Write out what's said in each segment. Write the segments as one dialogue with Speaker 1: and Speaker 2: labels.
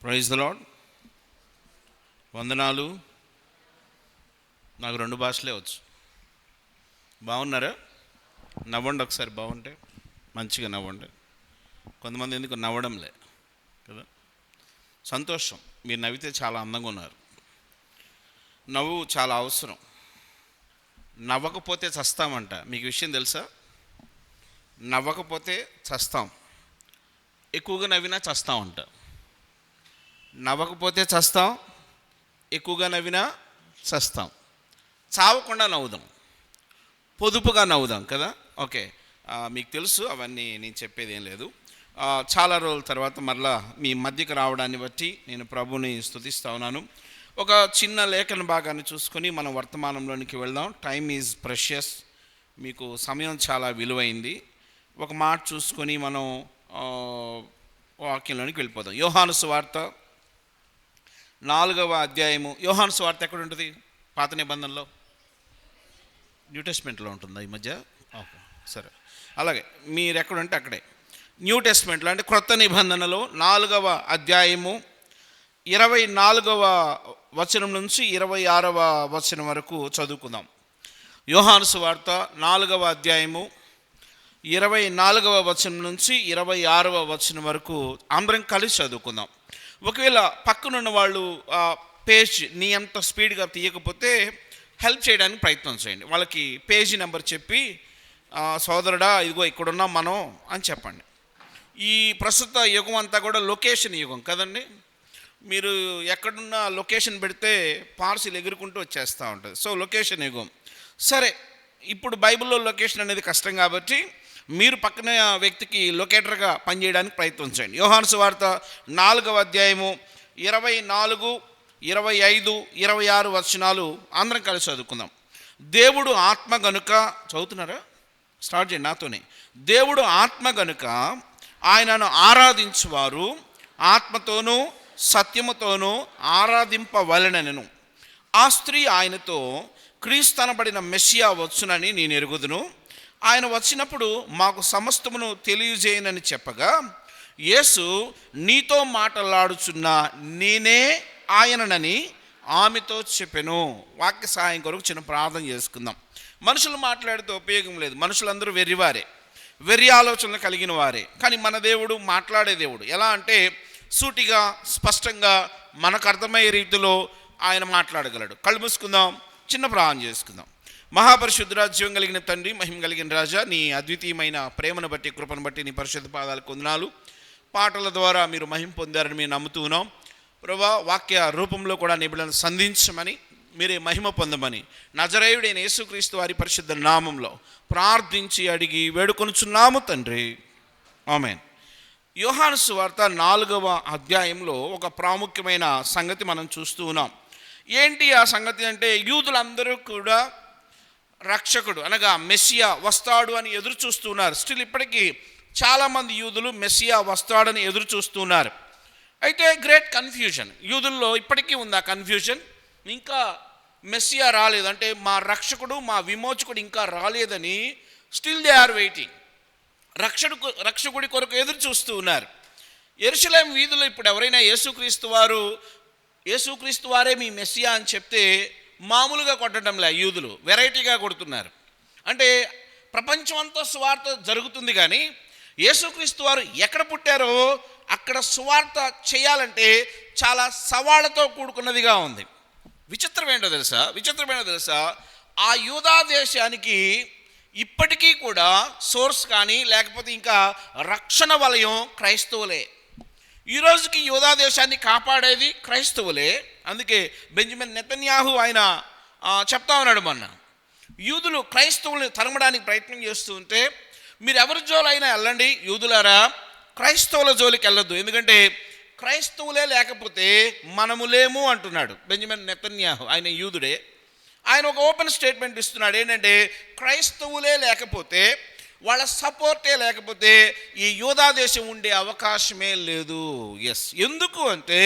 Speaker 1: Praise the lord. వందనాలు. నాకు 2 భాషలే వచ్చు. బాగున్నారా? నవ్వండి ఒకసారి, బాగుంటే మంచిగా నవ్వండి. కొంతమంది ఎందుకు నవ్వడంలే కదా. సంతోషం, మీరు నవ్వితే చాలా అందంగా ఉన్నారు. నవ్వు చాలా అవసరం. నవ్వకపోతే చస్తామంట. మీకు విషయం తెలుసా? నవ్వకపోతే చస్తాం. ఎక్కువగా నవ్వినా చస్తామంట. నవ్వకపోతే చస్తాం, ఎక్కువగా నవ్వినా చస్తాం. చావకుండా నవ్వుదాం, పొదుపుగా నవ్వుదాం కదా. ఓకే, మీకు తెలుసు అవన్నీ, నేను చెప్పేది ఏం లేదు. చాలా రోజుల తర్వాత మరలా మీ మధ్యకు రావడాన్ని బట్టి నేను ప్రభుని స్తుతిస్తా ఉన్నాను. ఒక చిన్న లేఖన భాగాన్ని చూసుకొని మనం వర్తమానంలోనికి వెళ్దాం. Time is precious. మీకు సమయం చాలా విలువైంది. ఒక మాట చూసుకొని మనం వాక్యంలోనికి వెళ్ళిపోదాం. యోహాను సువార్త 4వ అధ్యాయము. యోహాను సువార్త ఎక్కడ ఉంటుంది? పాత నిబంధనలో, న్యూ టెస్ట్మెంట్లో ఉంటుందా ఈ మధ్య? ఓకే, సరే, అలాగే మీరు ఎక్కడుంటే అక్కడే. న్యూ టెస్ట్మెంట్లో అంటే క్రొత్త నిబంధనలో 4వ అధ్యాయము 24వ వచనం నుంచి 26వ వచనం వరకు చదువుకుందాం. యోహాను సువార్త 4వ అధ్యాయము 24వ వచనం నుంచి 26వ వచనం వరకు అందరం కలిసి చదువుకుందాం. ఒకవేళ పక్కనున్న వాళ్ళు పేజ్ నీ అంత స్పీడ్గా తీయకపోతే హెల్ప్ చేయడానికి ప్రయత్నం చేయండి. వాళ్ళకి పేజీ నెంబర్ చెప్పి, సోదరుడా ఇదిగో ఇక్కడున్నాం మనం అని చెప్పండి. ఈ ప్రస్తుత యుగం అంతా కూడా లొకేషన్ యుగం కదండి. మీరు ఎక్కడున్న లొకేషన్ పెడితే పార్సిల్ ఎగురుకుంటూ వచ్చేస్తూ ఉంటుంది. సో లొకేషన్ యుగం. సరే, ఇప్పుడు బైబిల్లో లొకేషన్ అనేది కష్టం కాబట్టి మీరు పక్కన వ్యక్తికి లొకేటర్గా పనిచేయడానికి ప్రయత్నం చేయండి. యోహాను సువార్త 4వ అధ్యాయము 24, 25, 26 వచనాలు అందరం కలిసి చదువుకుందాం. దేవుడు ఆత్మ గనుక, చదువుతున్నారా? స్టార్ట్ చేయండి నాతోనే. దేవుడు ఆత్మ గనుక ఆయనను ఆరాధించువారు ఆత్మతోనూ సత్యముతోనూ ఆరాధింపవలెనను. ఆ స్త్రీ ఆయనతో, క్రీస్తనబడిన మెస్సియా వచ్చునని నేను ఎరుగుదును. ఆయన వచ్చినప్పుడు మాకు సమస్తమును తెలియజేయనని చెప్పగా, యేసు, నీతో మాట్లాడుచున్న నేనే ఆయననని ఆమెతో చెప్పెను. వాక్య సహాయం కొరకు చిన్న ప్రార్థన చేసుకుందాం. మనుషులు మాట్లాడితే ఉపయోగం లేదు. మనుషులందరూ వెర్రివారే, వెర్రి ఆలోచనలు కలిగిన వారే. కానీ మన దేవుడు మాట్లాడే దేవుడు. ఎలా అంటే సూటిగా, స్పష్టంగా, మనకు అర్థమయ్యే రీతిలో ఆయన మాట్లాడగలడు. కళ్ళు మూసుకుందాం, చిన్న ప్రార్థన చేసుకుందాం. మహాపరిశుద్ధుడా, జీవం కలిగిన తండ్రి, మహిమ కలిగిన రాజా, నీ అద్వితీయమైన ప్రేమను బట్టి, కృపను బట్టి నీ పరిశుద్ధ పాదాలకు వందనాలు. పాటల ద్వారా మీరు మహిమ పొందారని మేము నమ్ముతూ ఉన్నాం ప్రభువా. వాక్య రూపంలో కూడా నీ బిడ్డలను సంధించమని, మీరే మహిమ పొందమని నజరేయుడైన యేసుక్రీస్తు వారి పరిశుద్ధ నామంలో ప్రార్థించి అడిగి వేడుకొనుచున్నాము తండ్రి, ఆమేన్. యోహాను సువార్త 4వ అధ్యాయంలో ఒక ప్రాముఖ్యమైన సంగతి మనం చూస్తూ ఉన్నాం. ఏంటి ఆ సంగతి అంటే, యూదులందరూ కూడా రక్షకుడు అనగా మెస్సియా వస్తాడు అని ఎదురు చూస్తున్నారు. స్టిల్ ఇప్పటికీ చాలామంది యూదులు మెస్సియా వస్తాడని ఎదురు చూస్తున్నారు. అయితే గ్రేట్ కన్ఫ్యూజన్ యూదుల్లో ఇప్పటికీ ఉంది. ఆ కన్ఫ్యూజన్, ఇంకా మెస్సియా రాలేదు, అంటే మా రక్షకుడు, మా విమోచకుడు ఇంకా రాలేదని స్టిల్ దే ఆర్ వెయిటింగ్. రక్షకుడి కొరకు ఎదురు చూస్తూ ఉన్నారు. యెరూషలేము వీధుల్లో ఇప్పుడు ఎవరైనా యేసుక్రీస్తు వారే మీ మెస్సియా అని చెప్తే మామూలుగా కొట్టడంలే, యూదులు వెరైటీగా కొడుతున్నారు. అంటే ప్రపంచం అంతా సువార్త జరుగుతుంది, కానీ యేసుక్రీస్తు వారు ఎక్కడ పుట్టారో అక్కడ సువార్త చేయాలంటే చాలా సవాళ్లతో కూడుకున్నదిగా ఉంది. విచిత్రమేంటో తెలుసా, ఆ యూదా దేశానికి ఇప్పటికీ కూడా సోర్స్ కానీ లేకపోతే ఇంకా రక్షణ వలయం క్రైస్తవులే. ఈ రోజుకి యూదా దేశాన్ని కాపాడేది క్రైస్తవులే. అందుకే బెంజమిన్ నెతన్యాహు ఆయన చెప్తా ఉన్నాడు మొన్న, యూదులు క్రైస్తవుల్ని తరమడానికి ప్రయత్నం చేస్తూ ఉంటే, మీరు ఎవరి జోలైనా వెళ్ళండి యూదులారా, క్రైస్తవుల జోలికి వెళ్ళొద్దు, ఎందుకంటే క్రైస్తవులే లేకపోతే మనము లేము అంటున్నాడు బెంజమిన్ నెతన్యాహు. ఆయన యూదుడే. ఆయన ఒక ఓపెన్ స్టేట్మెంట్ ఇస్తున్నాడు. ఏంటంటే క్రైస్తవులే లేకపోతే, వాళ్ళ సపోర్టే లేకపోతే ఈ యూదా దేశం ఉండే అవకాశమే లేదు. ఎస్, ఎందుకు అంటే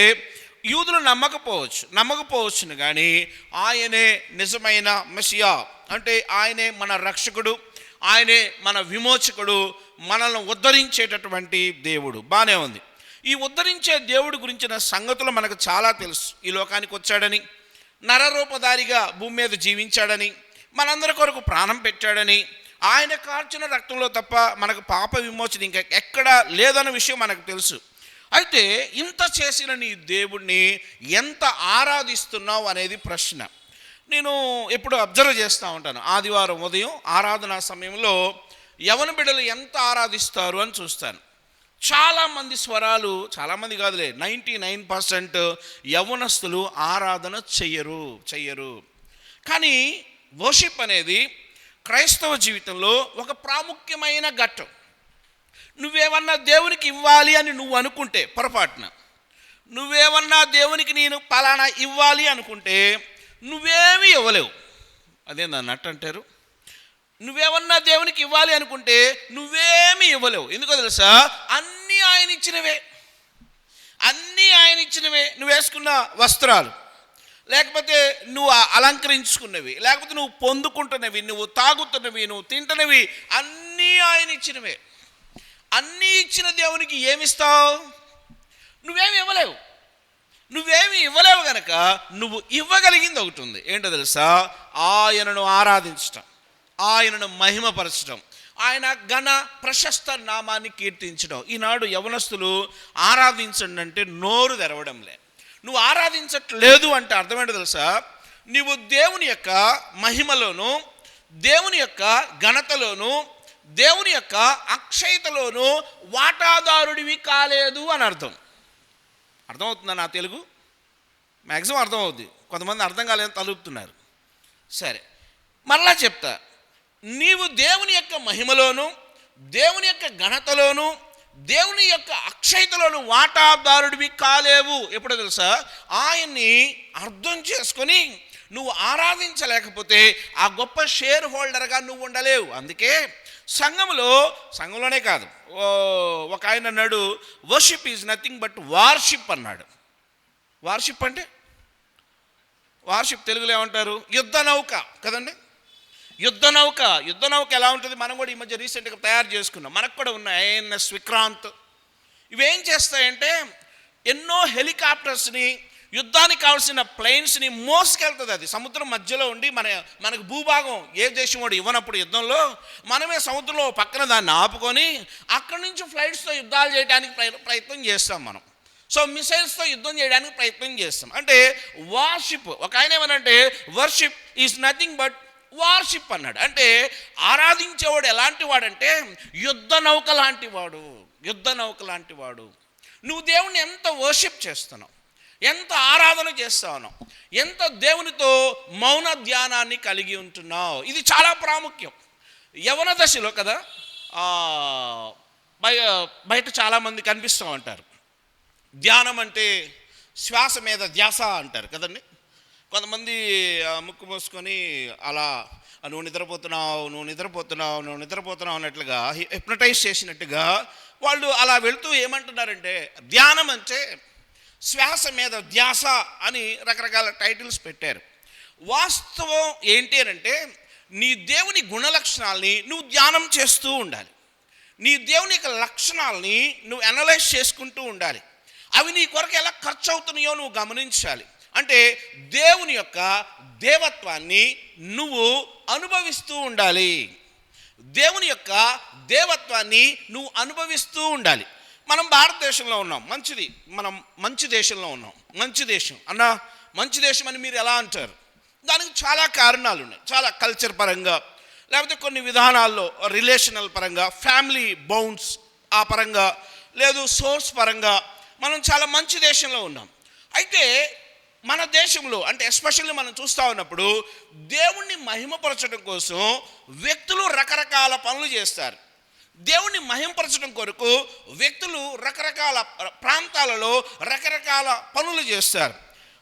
Speaker 1: యూదులు నమ్మకపోవచ్చును కానీ ఆయనే నిజమైన మెస్సియా, అంటే ఆయనే మన రక్షకుడు, ఆయనే మన విమోచకుడు, మనల్ని ఉద్ధరించేటటువంటి దేవుడు. బాగానే ఉంది. ఈ ఉద్ధరించే దేవుడి గురించిన సంగతులు మనకు చాలా తెలుసు. ఈ లోకానికి వచ్చాడని, నరరూపధారిగా భూమి మీద జీవించాడని, మనందరి కొరకు ప్రాణం పెట్టాడని, ఆయన కార్చిన రక్తంలో తప్ప మనకు పాప విమోచన ఇంకా ఎక్కడా లేదన్న విషయం మనకు తెలుసు. అయితే ఇంత చేసిన నీ దేవుణ్ణి ఎంత ఆరాధిస్తున్నావు అనేది ప్రశ్న. నేను ఎప్పుడు అబ్జర్వ్ చేస్తూ ఉంటాను. ఆదివారం ఉదయం ఆరాధనా సమయంలో యవన బిడ్డలు ఎంత ఆరాధిస్తారు అని చూస్తాను. చాలామంది స్వరాలు, చాలామంది కాదులే, 99% యవనస్తులు ఆరాధన చెయ్యరు. కానీ వర్షిప్ అనేది క్రైస్తవ జీవితంలో ఒక ప్రాముఖ్యమైన ఘట్టం. నువ్వేమన్నా దేవునికి ఇవ్వాలి అని నువ్వు అనుకుంటే పొరపాటున, నువ్వేమన్నా దేవునికి నేను పలానా ఇవ్వాలి అనుకుంటే నువ్వేమీ ఇవ్వలేవు. అదేందన్నట్టు అంటారు. నువ్వేమన్నా దేవునికి ఇవ్వాలి అనుకుంటే నువ్వేమీ ఇవ్వలేవు. ఎందుకో తెలుసా? అన్నీ ఆయన ఇచ్చినవే. నువ్వు వేసుకున్న వస్త్రాలు, లేకపోతే నువ్వు అలంకరించుకున్నవి, లేకపోతే నువ్వు పొందుకుంటున్నవి, నువ్వు తాగుతున్నవి, నువ్వు తింటున్నవి, అన్నీ ఆయన ఇచ్చినవే. అన్నీ ఇచ్చిన దేవునికి ఏమిస్తావు? నువ్వేమి ఇవ్వలేవు కనుక నువ్వు ఇవ్వగలిగింది ఒకటి ఉంది. ఏంటో తెలుసా? ఆయనను ఆరాధించటం, ఆయనను మహిమపరచడం, ఆయన ఘన ప్రశస్త నామాన్ని కీర్తించడం. ఈనాడు యవనస్తులు ఆరాధించండి అంటే నోరు తెరవడంలే. నువ్వు ఆరాధించట్లేదు అంటే అర్థమేంటో తెలుసా? నువ్వు దేవుని యొక్క మహిమలోను, దేవుని యొక్క ఘనతలోను, దేవుని యొక్క అక్షయతలోను వాటాదారుడివి కాలేదు అని అర్థమవుతుందా? నా తెలుగు మ్యాక్సిమం అర్థమవుద్ది. కొంతమంది అర్థం కాలేదని తలుపుతున్నారు. సరే, మరలా చెప్తా. నీవు దేవుని యొక్క మహిమలోను, దేవుని యొక్క ఘనతలోను, దేవుని యొక్క అక్షయతలోను వాటాదారుడివి కాలేవు. ఎప్పుడో తెలుసా? ఆయన్ని అర్థం చేసుకొని నువ్వు ఆరాధించలేకపోతే ఆ గొప్ప షేర్ హోల్డర్గా నువ్వు ఉండలేవు. అందుకే సంఘంలోనే కాదు, ఒక ఆయన అన్నాడు, worship is nothing but worship అన్నాడు. వార్షిప్ అంటే, వార్షిప్ తెలుగులో ఏమంటారు? యుద్ధ నౌక కదండి. యుద్ధ నౌక ఎలా ఉంటుంది? మనం కూడా ఈ మధ్య రీసెంట్గా తయారు చేసుకున్నాం. మనకు కూడా ఉన్న ఐఎన్ఎస్ విక్రాంత్. ఇవేం చేస్తాయంటే ఎన్నో హెలికాప్టర్స్ని, యుద్ధానికి కావాల్సిన ప్లేన్స్ని మోసుకెళ్తుంది. అది సముద్రం మధ్యలో ఉండి మనకు భూభాగం ఏ దేశం వాడు ఇవ్వనప్పుడు యుద్ధంలో మనమే సముద్రంలో పక్కన దాన్ని ఆపుకొని అక్కడి నుంచి ఫ్లైట్స్తో యుద్ధాలు చేయడానికి ప్రయత్నం చేస్తాం మనం. సో మిసైల్స్తో యుద్ధం చేయడానికి ప్రయత్నం చేస్తాం. అంటే వార్షిప్. ఒక ఆయన ఏమనంటే worship is nothing but worship అన్నాడు. అంటే ఆరాధించేవాడు ఎలాంటి వాడంటే యుద్ధ నౌక లాంటి వాడు. నువ్వు దేవుణ్ణి ఎంత వర్షిప్ చేస్తున్నావు, ఎంత ఆరాధన చేస్తావు, ఎంత దేవునితో మౌన ధ్యానాన్ని కలిగి ఉంటున్నావు, ఇది చాలా ప్రాముఖ్యం. యవన దశలో కదా బయట చాలామంది కనిపిస్తూ ఉంటారు. ధ్యానం అంటే శ్వాస మీద ధ్యాస అంటారు కదండి. కొంతమంది ముక్కు మూసుకొని అలా నువ్వు నిద్రపోతున్నావు అన్నట్లుగా హిప్నటైజ్ చేసినట్టుగా వాళ్ళు అలా వెళుతూ ఏమంటున్నారంటే ధ్యానం అంటే శ్వాస మీద ధ్యాస అని రకరకాల టైటిల్స్ పెట్టారు. వాస్తవం ఏంటి అంటే నీ దేవుని గుణలక్షణాలని నువ్వు ధ్యానం చేస్తూ ఉండాలి. నీ దేవుని యొక్క లక్షణాలని నువ్వు అనలైజ్ చేసుకుంటూ ఉండాలి. అవి నీ కొరకు ఎలా ఖర్చు అవుతున్నాయో నువ్వు గమనించాలి. అంటే దేవుని యొక్క దేవత్వాన్ని నువ్వు అనుభవిస్తూ ఉండాలి. మనం భారతదేశంలో ఉన్నాం, మంచిది. మనం మంచి దేశంలో ఉన్నాం. మంచి దేశం అని మీరు ఎలా అంటారు? దానికి చాలా కారణాలు ఉన్నాయి. చాలా కల్చర్ పరంగా, లేకపోతే కొన్ని విధానాల్లో రిలేషనల్ పరంగా, ఫ్యామిలీ బౌండ్స్ ఆ పరంగా, లేదు సోర్స్ పరంగా మనం చాలా మంచి దేశంలో ఉన్నాం. అయితే మన దేశంలో అంటే ఎస్పెషల్లీ మనం చూస్తూ ఉన్నప్పుడు దేవుణ్ణి మహిమపరచడం కోసం వ్యక్తులు రకరకాల పనులు చేస్తారు. దేవుణ్ణి మహిమపరచడం కొరకు వ్యక్తులు రకరకాల ప్రాంతాలలో రకరకాల పనులు చేస్తారు.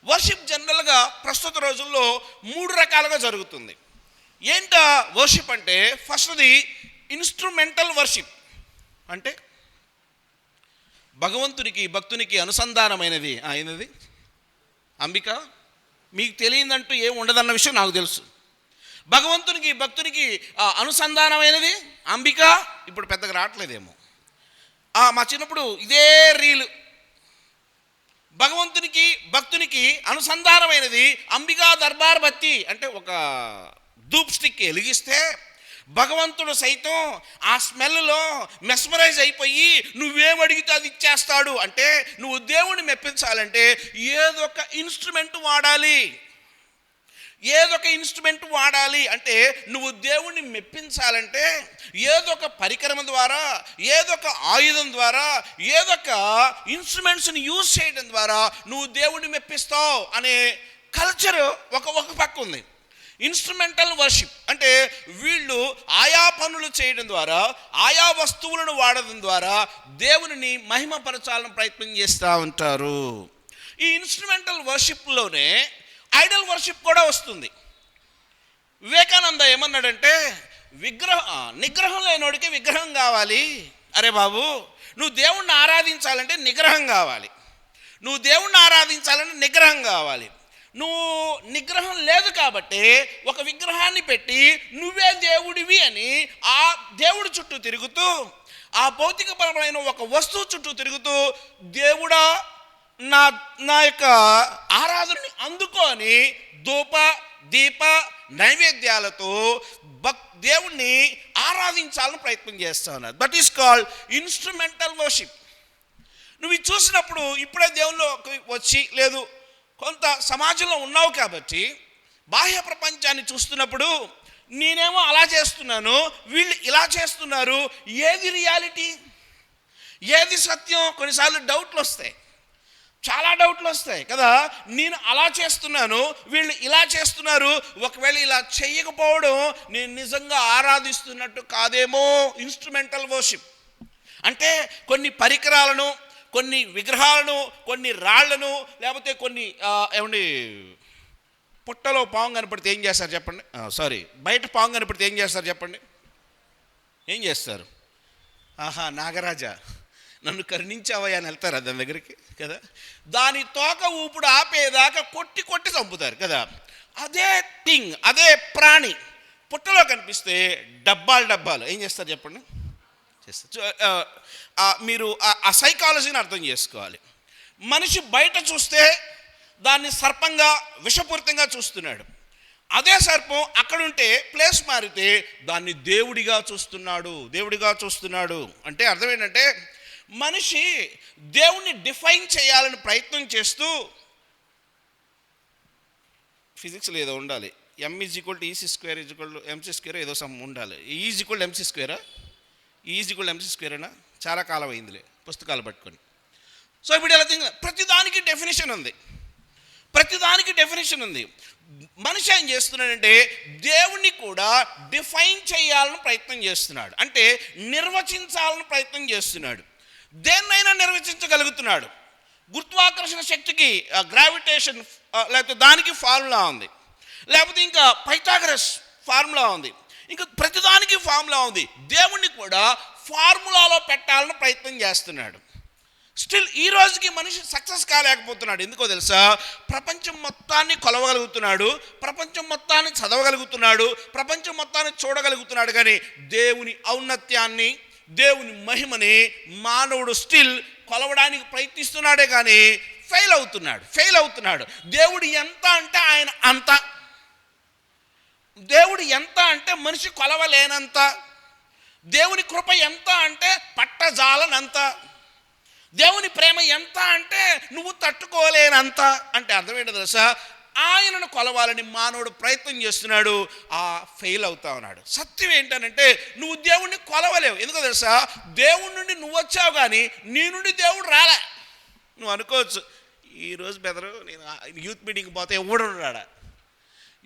Speaker 1: వర్షిప్ జనరల్గా ప్రస్తుత రోజుల్లో 3 రకాలుగా జరుగుతుంది. ఏంటా వర్షిప్ అంటే, ఫస్ట్ది ఇన్స్ట్రుమెంటల్ వర్షిప్. అంటే భగవంతునికి భక్తునికి అనుసంధానమైనది అయినది అంబిక. మీకు తెలియదంటూ ఏం ఉండదన్న విషయం నాకు తెలుసు. భగవంతునికి భక్తునికి అనుసంధానమైనది అంబిక. ఇప్పుడు పెద్దగా రావట్లేదేమో. మా చిన్నప్పుడు ఇదే రీల్ భక్తునికి అనుసంధానమైనది అంబికా దర్బార్ బత్తి. అంటే ఒక ధూప్ స్టిక్ వెలిగిస్తే భగవంతుడు సైతం ఆ స్మెల్లో మెస్మరైజ్ అయిపోయి నువ్వేమడిగితే అది ఇచ్చేస్తాడు. అంటే నువ్వు దేవుణ్ణి మెప్పించాలంటే ఏదో ఒక ఇన్స్ట్రుమెంట్ వాడాలి. అంటే నువ్వు దేవుణ్ణి మెప్పించాలంటే ఏదో ఒక పరికరం ద్వారా, ఏదో ఒక ఆయుధం ద్వారా, ఏదో ఒక ఇన్స్ట్రుమెంట్స్ని యూజ్ చేయడం ద్వారా నువ్వు దేవుణ్ణి మెప్పిస్తావు అనే కల్చర్ ఒక పక్క ఉంది. ఇన్స్ట్రుమెంటల్ వర్షిప్ అంటే వీళ్ళు ఆయా పనులు చేయడం ద్వారా, ఆయా వస్తువులను వాడడం ద్వారా దేవునిని మహిమపరచాలని ప్రయత్నం చేస్తూ ఉంటారు. ఈ ఇన్స్ట్రుమెంటల్ వర్షిప్లోనే ఐడల్ వర్షిప్ కూడా వస్తుంది. వివేకానంద ఏమన్నాడంటే నిగ్రహం లేనోడికి విగ్రహం కావాలి. అరే బాబు, నువ్వు దేవుణ్ణి ఆరాధించాలంటే నిగ్రహం కావాలి. నువ్వు నిగ్రహం లేదు కాబట్టి ఒక విగ్రహాన్ని పెట్టి నువ్వే దేవుడివి అని ఆ దేవుడి చుట్టూ తిరుగుతూ, ఆ భౌతికపరమైన ఒక వస్తువు చుట్టూ తిరుగుతూ, దేవుడా నా యొక్క ఆరాధనని అందుకొని ధూప దీప నైవేద్యాలతో దేవుణ్ణి ఆరాధించాలని ప్రయత్నం చేస్తా ఉన్నారు. That is called instrumental worship. నువ్వు ఇది చూసినప్పుడు ఇప్పుడే దేవుళ్ళకి వచ్చి లేదు, కొంత సమాజంలో ఉన్నావు కాబట్టి బాహ్య ప్రపంచాన్ని చూస్తున్నప్పుడు నేనేమో అలా చేస్తున్నాను, వీళ్ళు ఇలా చేస్తున్నారు, ఏది రియాలిటీ, ఏది సత్యం? కొన్నిసార్లు చాలా డౌట్లు వస్తాయి కదా. నేను అలా చేస్తున్నాను, వీళ్ళు ఇలా చేస్తున్నారు, ఒకవేళ ఇలా చేయకపోవడం నేను నిజంగా ఆరాధిస్తున్నట్టు కాదేమో. ఇన్స్ట్రుమెంటల్ వర్షిప్ అంటే కొన్ని పరికరాలను, కొన్ని విగ్రహాలను, కొన్ని రాళ్లను, లేకపోతే కొన్ని పుట్టలో పాము కనపడితే ఏం చేస్తారు చెప్పండి? బయట పాము కనపడితే ఏం చేస్తారు చెప్పండి? ఏం చేస్తారు? ఆహా నాగరాజా నన్ను కరుణించావయ్యా అని వెళ్తారా దాని దగ్గరికి కదా. దాని తోక ఊపుడు ఆపేదాకా కొట్టి చంపుతారు కదా. అదే ప్రాణి పుట్టలో కనిపిస్తే డబ్బాలు ఏం చేస్తారు చెప్పండి? మీరు ఆ సైకాలజీని అర్థం చేసుకోవాలి. మనిషి బయట చూస్తే దాన్ని సర్పంగా, విషపూరితంగా చూస్తున్నాడు. అదే సర్పం అక్కడుంటే ప్లేస్ మారితే దాన్ని దేవుడిగా చూస్తున్నాడు. అంటే అర్థం ఏంటంటే మనిషి దేవుణ్ణి డిఫైన్ చేయాలని ప్రయత్నం చేస్తూ, ఫిజిక్స్లో ఏదో ఉండాలి, m=EC² MC² ఏదో సమ్ ఉండాలి. E=MC²? E=MC² చాలా కాలం అయిందిలే పుస్తకాలు పట్టుకొని. సో ఇప్పుడు ఎలా ప్రతిదానికి డెఫినేషన్ ఉంది. మనిషి ఏం చేస్తున్నాడంటే దేవుణ్ణి కూడా డిఫైన్ చేయాలని ప్రయత్నం చేస్తున్నాడు. అంటే నిర్వచించాలని ప్రయత్నం చేస్తున్నాడు. దేన్నైనా నిర్వచించగలుగుతున్నాడు. గురుత్వాకర్షణ శక్తికి గ్రావిటేషన్ లేకపోతే దానికి ఫార్ములా ఉంది, లేకపోతే ఇంకా పైథాగరస్ ఫార్ములా ఉంది, ఇంకా ప్రతిదానికి ఫార్ములా ఉంది. దేవుణ్ణి కూడా ఫార్ములాలో పెట్టాలని ప్రయత్నం చేస్తున్నాడు. స్టిల్ ఈ రోజుకి మనిషి సక్సెస్ కాలేకపోతున్నాడు. ఎందుకో తెలుసా? ప్రపంచం మొత్తాన్ని కొలవగలుగుతున్నాడు, ప్రపంచం మొత్తాన్ని చదవగలుగుతున్నాడు, ప్రపంచం మొత్తాన్ని చూడగలుగుతున్నాడు, కానీ దేవుని ఔన్నత్యాన్ని, దేవుని మహిమని మానవుడు స్టిల్ కొలవడానికి ప్రయత్నిస్తున్నాడే కానీ ఫెయిల్ అవుతున్నాడు. దేవుడు ఎంత అంటే ఆయన అంత, దేవుడు ఎంత అంటే మనిషి కొలవలేనంత, దేవుని కృప ఎంత అంటే పట్టజాలనంత, దేవుని ప్రేమ ఎంత అంటే నువ్వు తట్టుకోలేనంత. అంటే అర్థమేంటో తెలుసా? ఆయనను కొలవాలని మానవుడు ప్రయత్నం చేస్తున్నాడు, ఫెయిల్ అవుతా ఉన్నాడు. సత్యం ఏంటనంటే నువ్వు దేవుణ్ణి కొలవలేవు. ఎందుకో తెలుసా? దేవుడి నుండి నువ్వు వచ్చావు కానీ నీ నుండి దేవుడు రాలే. నువ్వు అనుకోవచ్చు, ఈరోజు బెదరు నేను యూత్ మీటింగ్కి పోతే ఎవడు రాడా,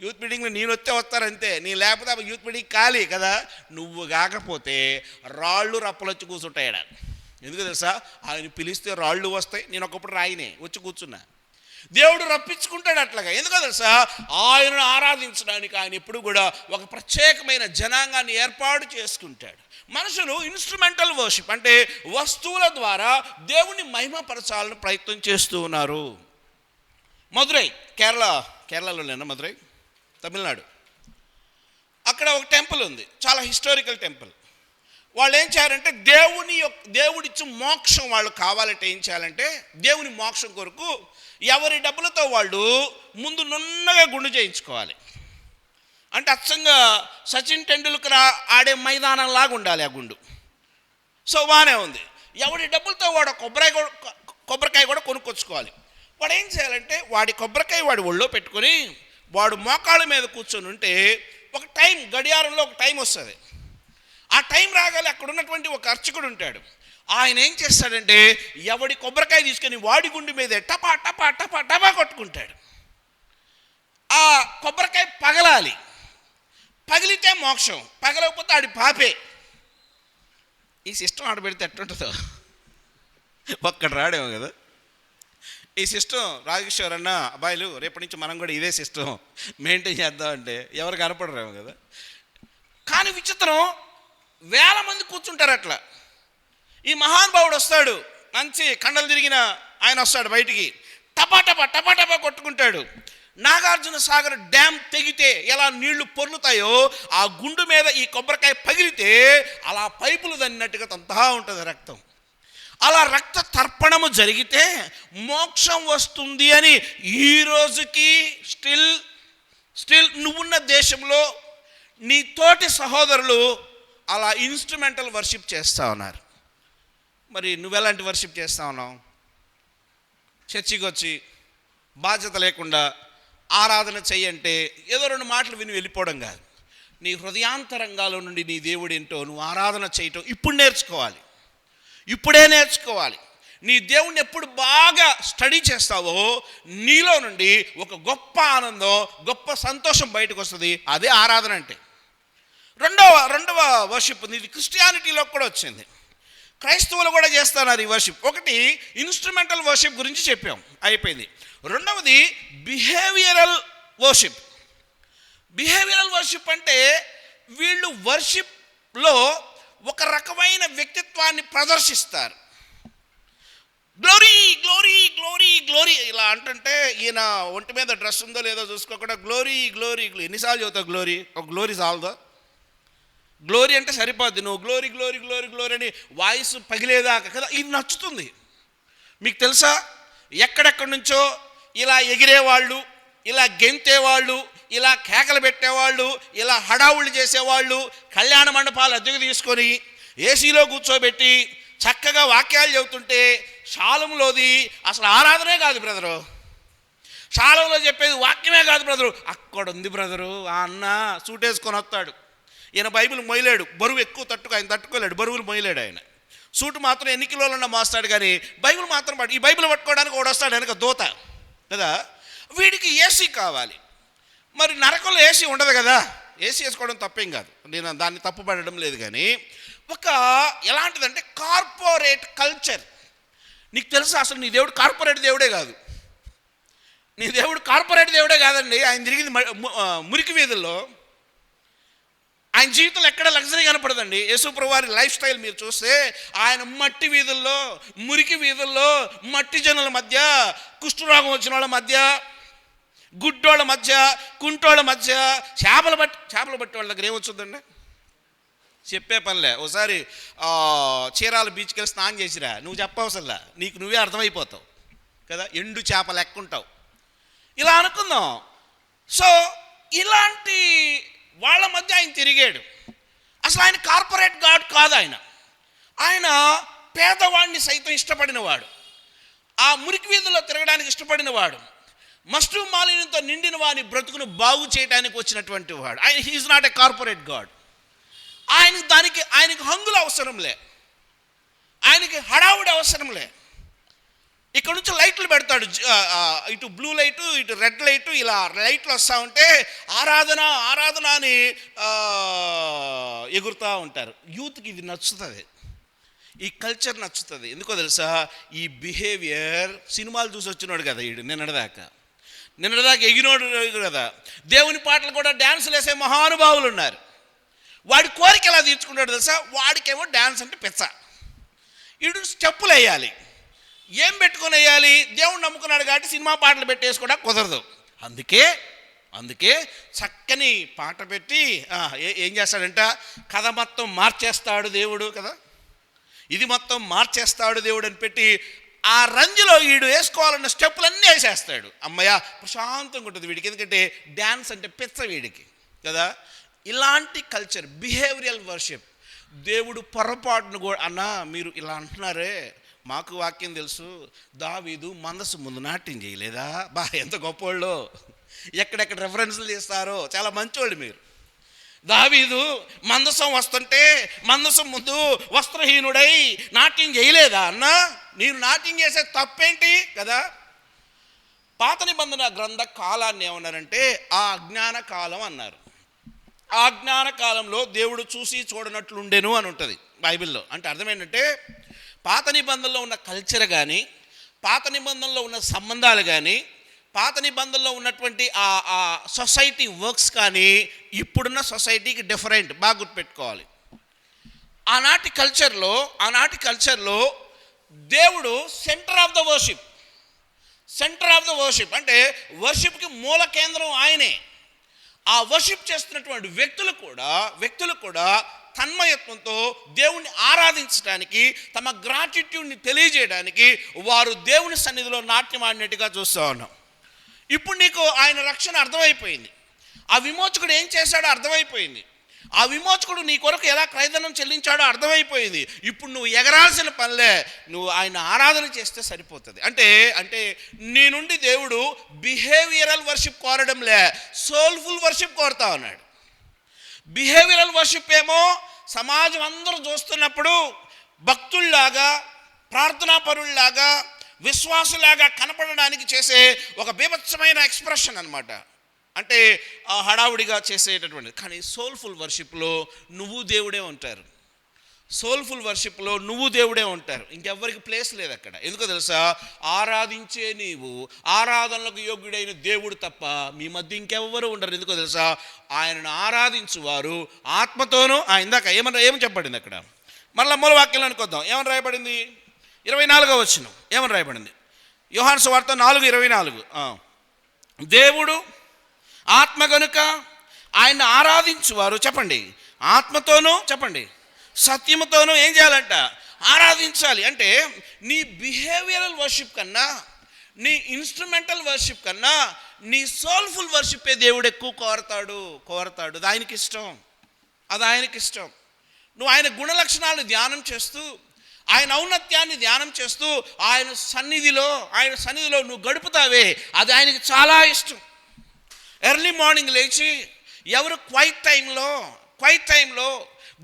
Speaker 1: యూత్ మీటింగ్లో నేను వస్తారంతే, నేను లేకపోతే యూత్ మీటింగ్ ఖాళీ కదా. నువ్వు కాకపోతే రాళ్ళు రప్పలు వచ్చి కూర్చుంటాయడ. ఎందుకు తెలుసా? ఆయన పిలిస్తే రాళ్ళు వస్తాయి. నేను ఒకప్పుడు రాయినే వచ్చి కూర్చున్నా. దేవుడు రప్పించుకుంటాడు అట్లాగా. ఎందుకో తెలుసా? ఆయనను ఆరాధించడానికి ఆయన ఎప్పుడు కూడా ఒక ప్రత్యేకమైన జనాంగాన్ని ఏర్పాటు చేసుకుంటాడు. మనుషులు ఇన్స్ట్రుమెంటల్ వర్షిప్ అంటే వస్తువుల ద్వారా దేవుని మహిమపరచాలని ప్రయత్నం చేస్తూ ఉన్నారు. మదురై, కేరళలోనేనా మదురై, తమిళనాడు, అక్కడ ఒక టెంపుల్ ఉంది, చాలా హిస్టారికల్ టెంపుల్. వాళ్ళు ఏం చేయాలంటే దేవుడిచ్చి మోక్షం వాళ్ళు కావాలంటే ఏం చేయాలంటే దేవుని మోక్షం కొరకు ఎవరి డబ్బులతో వాళ్ళు ముందు నున్నగా గుండు చేయించుకోవాలి. అంటే అచ్చంగా సచిన్ టెండూల్కర్ ఆడే మైదానం లాగా ఉండాలి ఆ గుండు. సో బాగానే ఉంది. ఎవడి డబ్బులతో వాడు కొబ్బరికాయ కూడా కొనుక్కొచ్చుకోవాలి. వాడు ఏం చేయాలంటే వాడి కొబ్బరికాయ వాడి ఒళ్ళో పెట్టుకొని వాడు మోకాళ్ళ మీద కూర్చొని ఉంటే ఒక టైం, గడియారంలో ఒక టైం వస్తుంది. ఆ టైం రాగాలి అక్కడ ఉన్నటువంటి ఒక అర్చకుడు ఉంటాడు. ఆయన ఏం చేస్తాడంటే ఎవడి కొబ్బరికాయ తీసుకొని వాడి గుండె మీద టపా టపా టపా టపా కొట్టుకుంటాడు. ఆ కొబ్బరికాయ పగలాలి. పగిలితే మోక్షం, పగలకపోతే ఆడి పాపే. ఈ సిస్టమ్ ఆడబెడితే ఎట్టుంటుందో ఒక్కడు రాడేమో కదా. ఈ సిస్టమ్ రాజకిషోర్ అన్న అబ్బాయిలు రేపటి నుంచి మనం కూడా ఇదే సిస్టమ్ మెయింటైన్ చేద్దామంటే ఎవరు కనపడరేమో కదా. కానీ విచిత్రం, వేల మంది కూర్చుంటారు అట్లా. ఈ మహానుభావుడు వస్తాడు, మంచి కండలు తిరిగిన ఆయన వస్తాడు బయటికి, టపా టపా టపా టపా కొట్టుకుంటాడు. నాగార్జున సాగర్ డ్యామ్ తెగితే ఎలా నీళ్లు పొర్లుతాయో ఆ గుండు మీద ఈ కొబ్బరికాయ పగిలితే అలా పైపులు దన్నట్టుగా తంతా ఉంటుంది రక్తం. అలా రక్త తర్పణము జరిగితే మోక్షం వస్తుంది అని ఈ రోజుకి స్టిల్ నువ్వున్న దేశంలో నీ తోటి సహోదరులు అలా ఇన్స్ట్రుమెంటల్ వర్షిప్ చేస్తూ ఉన్నారు. మరి నువ్వెలాంటి వర్షిప్ చేస్తూ ఉన్నావు? చర్చికి వచ్చి బాధ్యత లేకుండా ఆరాధన చెయ్యంటే ఏదో రెండు మాటలు విని వెళ్ళిపోవడం కాదు. నీ హృదయాంతరంగాలో నుండి నీ దేవుడు ఏంటో నువ్వు ఆరాధన చేయటం ఇప్పుడు నేర్చుకోవాలి. ఇప్పుడే నేర్చుకోవాలి. నీ దేవుణ్ణి ఎప్పుడు బాగా స్టడీ చేస్తావో నీలో నుండి ఒక గొప్ప ఆనందం, గొప్ప సంతోషం బయటకు వస్తుంది. అదే ఆరాధన అంటే. రెండవ వర్షిప్ ఇది క్రిస్టియానిటీలో కూడా వచ్చింది. క్రైస్తవులు కూడా చేస్తున్నారు ఈ వర్షిప్. ఒకటి ఇన్స్ట్రుమెంటల్ వర్షిప్ గురించి చెప్పాం, అయిపోయింది. రెండవది బిహేవియరల్ వర్షిప్. బిహేవియరల్ వర్షిప్ అంటే వీళ్ళు వర్షిప్లో ఒక రకమైన వ్యక్తిత్వాన్ని ప్రదర్శిస్తారు. గ్లోరీ గ్లోరీ గ్లోరీ గ్లోరీ ఇలా అంటుంటే ఈయన ఒంటి మీద డ్రెస్ ఉందో లేదో చూసుకోకుండా గ్లోరీ గ్లోరీ ఎన్నిసార్లు చదువుతావు గ్లోరీ? ఒక గ్లోరీ చాలదా? గ్లోరీ అంటే సరిపోద్ది. నువ్వు గ్లోరీ గ్లోరీ గ్లోరీ గ్లోరీ అని వాయిస్ పగిలేదాకా కదా ఇది నచ్చుతుంది. మీకు తెలుసా, ఎక్కడెక్కడి నుంచో ఇలా ఎగిరేవాళ్ళు, ఇలా గెంతేవాళ్ళు, ఇలా కేకలు పెట్టేవాళ్ళు, ఇలా హడావుళ్ళు చేసేవాళ్ళు, కళ్యాణ మండపాలు అద్దెకు తీసుకొని ఏసీలో కూర్చోబెట్టి చక్కగా వాక్యాలు చెబుతుంటే శాలంలోది అసలు ఆరాధనే కాదు బ్రదరు. శాలంలో చెప్పేది వాక్యమే కాదు బ్రదరు. అక్కడ ఉంది బ్రదరు. ఆ అన్న సూట్ వేసుకొని వస్తాడు. ఈయన బైబిల్ మొయ్యలేడు, బరువు ఎక్కువ ఆయన తట్టుకోలేడు, బరువులు మొయ్యలేడు. ఆయన సూటు మాత్రం ఎన్ని కిలోలన్నా మోస్తాడు, కానీ బైబిల్ మాత్రం ఈ బైబిల్ పట్టుకోవడానికి ఒకడు వస్తాడు వెనక దోత కదా. వీడికి ఏసీ కావాలి. మరి నరకంలో ఏసీ ఉండదు కదా. ఏసీ వేసుకోవడం తప్పేం కాదు, నేను దాన్ని తప్పుపడడం లేదు. కానీ ఒక ఎలాంటిదంటే కార్పొరేట్ కల్చర్. నీకు తెలుసా అసలు నీ దేవుడు కార్పొరేట్ దేవుడే కాదు. నీ దేవుడు కార్పొరేట్ దేవుడే కాదండి. ఆయన తిరిగింది మురికి వీధుల్లో. ఆయన జీవితంలో ఎక్కడ లగ్జరీ కనపడదండి. యేసుప్రభువు వారి లైఫ్ స్టైల్ మీరు చూస్తే ఆయన మట్టి వీధుల్లో, మురికి వీధుల్లో, మట్టి జనుల మధ్య, కుష్ఠరోగం వచ్చిన వాళ్ళ మధ్య, గుడ్డోళ్ళ మధ్య, కుంటోళ్ళ మధ్య, చేపలు బట్టి వాళ్ళ దగ్గర ఏమొచ్చుద్దండి? చెప్పే పనిలే. ఒకసారి చీరాల బీచ్కి వెళ్ళి స్నానం చేసిరా, నువ్వు చెప్పవసరలా, నీకు నువ్వే అర్థమైపోతావు కదా. ఎండు చేపలు ఎక్కుంటావు. ఇలా అనుకుందాం. సో ఇలాంటి వాళ్ళ మధ్య ఆయన తిరిగాడు. అసలు ఆయన కార్పొరేట్ గాడ్ కాదు. ఆయన పేదవాడిని సైతం ఇష్టపడినవాడు, ఆ మురికి వీధుల్లో తిరగడానికి ఇష్టపడినవాడు, మస్టు మాలిన్యంతో నిండిన వాని బ్రతుకును బాగు చేయడానికి వచ్చినటువంటి వాడు. ఆయన he is not a corporate god. ఆయనకి హంగులు అవసరంలే, ఆయనకి హడావుడి అవసరంలే. ఇక్కడ నుంచి లైట్లు పెడతాడు, ఇటు బ్లూ లైటు, ఇటు రెడ్ లైటు, ఇలా లైట్లు వస్తూ ఉంటే ఆరాధన ఆరాధన అని ఎగురుతూ ఉంటారు. యూత్కి ఇది నచ్చుతుంది, ఈ కల్చర్ నచ్చుతుంది. ఎందుకో తెలుసా, ఈ బిహేవియర్ సినిమాలు చూసి వచ్చినాడు కదా వీడు. నిన్నటిదాకా ఎగినోడు కదా. దేవుని పాటలు కూడా డ్యాన్సులు వేసే మహానుభావులు ఉన్నారు. వాడి కోరిక ఎలా తీర్చుకుంటాడు తెలుసా? వాడికేమో డ్యాన్స్ అంటే పెచ్చ. వీడు స్టెప్పులు వేయాలి. ఏం పెట్టుకొని వేయాలి? దేవుడు నమ్ముకున్నాడు కాబట్టి సినిమా పాటలు పెట్టేసుకోవడానికి కుదరదు. అందుకే చక్కని పాట పెట్టి ఏం చేస్తాడంట, కథ మొత్తం మార్చేస్తాడు దేవుడు కదా, ఇది మొత్తం మార్చేస్తాడు దేవుడు అని పెట్టి ఆ రంజులో వీడు వేసుకోవాలన్న స్టెప్పులన్నీ వేసేస్తాడు. అమ్మయ్య ప్రశాంతంగా ఉంటుంది వీడికి, ఎందుకంటే డ్యాన్స్ అంటే పిచ్చ వీడికి కదా. ఇలాంటి కల్చర్, బిహేవియరల్ వర్షిప్. దేవుడు పొరపాటును కూడా, అన్నా మీరు ఇలా అంటున్నారే, మాకు వాక్యం తెలుసు, దావీదు మందసు ముందు నాట్యం చేయలేదా, బా ఎంత గొప్పోళ్ళు, ఎక్కడెక్కడ రెఫరెన్స్లు చేస్తారో, చాలా మంచోళ్ళు మీరు. దావీదు మందసం వస్తుంటే మందసం ముందు వస్త్రహీనుడై నాట్యం చేయలేదా అన్నా, నేను నాట్యం చేసే తప్పేంటి కదా. పాత నిబంధన గ్రంథ కాలాన్ని ఏమన్నారంటే ఆ అజ్ఞాన కాలం అన్నారు. ఆ అజ్ఞాన కాలంలో దేవుడు చూసి చూడనట్లుండెను అని ఉంటుంది బైబిల్లో. అంటే అర్థం ఏంటంటే పాత నిబంధనలో ఉన్న కల్చర్ కానీ, పాత నిబంధనలో ఉన్న సంబంధాలు కానీ, పాత నిబంధనలో ఉన్నటువంటి ఆ సొసైటీ వర్క్స్ కానీ ఇప్పుడున్న సొసైటీకి డిఫరెంట్. బాగా గుర్తుపెట్టుకోవాలి. ఆనాటి కల్చర్లో దేవుడు సెంటర్ ఆఫ్ ద వర్షిప్ అంటే వర్షిప్కి మూల కేంద్రం ఆయనే. ఆ వర్షిప్ చేస్తున్నటువంటి వ్యక్తులు కూడా తన్మయత్వంతో దేవుణ్ణి ఆరాధించడానికి, తమ గ్రాటిట్యూడ్ని తెలియజేయడానికి వారు దేవుని సన్నిధిలో నాట్యం ఆడినట్టుగా చూస్తూ ఉన్నాం. ఇప్పుడు నీకు ఆయన రక్షణ అర్థమైపోయింది, ఆ విమోచకుడు ఏం చేశాడో అర్థమైపోయింది, ఆ విమోచకుడు నీ కొరకు ఎలా క్రయధనం చెల్లించాడో అర్థమైపోయింది. ఇప్పుడు నువ్వు ఎగరాల్సిన పనిలే, నువ్వు ఆయన ఆరాధన చేస్తే సరిపోతుంది. అంటే నీ నుండి దేవుడు బిహేవియరల్ వర్షిప్ కోరడంలే, సోల్ఫుల్ వర్షిప్ కోరుతా ఉన్నాడు. బిహేవియరల్ వర్షిప్ ఏమో సమాజం అందరూ చూస్తున్నప్పుడు భక్తుల్లాగా, ప్రార్థనాపరుల్లాగా, విశ్వాసులాగా కనపడడానికి చేసే ఒక బీభత్సమైన ఎక్స్ప్రెషన్ అన్నమాట. అంటే హడావుడిగా చేసేటటువంటి. కానీ సోల్ఫుల్ వర్షిప్లో నువ్వు దేవుడే ఉంటారు. ఇంకెవ్వరికి ప్లేస్ లేదు అక్కడ. ఎందుకో తెలుసా, ఆరాధించే నీవు, ఆరాధనలకు యోగ్యుడైన దేవుడు తప్ప మీ మధ్య ఇంకెవ్వరూ ఉండరు. ఎందుకో తెలుసా, ఆయనను ఆరాధించువారు ఆత్మతోనూ. ఇందాక ఏమని చెప్పబడింది అక్కడ, మళ్ళీ మూల వాక్యంలోనికి వద్దాం. ఏమని రాయబడింది? 24వ వచనం ఏమని రాయబడింది? యోహాను సువార్త 4:24. దేవుడు ఆత్మ గనుక ఆయన్ని ఆరాధించువారు, చెప్పండి, ఆత్మతోనూ, చెప్పండి, సత్యముతోనూ ఏం చేయాలంట? ఆరాధించాలి. అంటే నీ బిహేవియరల్ వర్షిప్ కన్నా, నీ ఇన్స్ట్రుమెంటల్ వర్షిప్ కన్నా నీ సోల్ఫుల్ వర్షిప్పే దేవుడు ఎక్కువ కోరతాడు. అది ఆయనకి ఇష్టం. నువ్వు ఆయన గుణలక్షణాలను ధ్యానం చేస్తూ, ఆయన ఔన్నత్యాన్ని ధ్యానం చేస్తూ ఆయన సన్నిధిలో నువ్వు గడుపుతావే, అది ఆయనకి చాలా ఇష్టం. ఎర్లీ మార్నింగ్ లేచి ఎవరు క్వైట్ టైంలో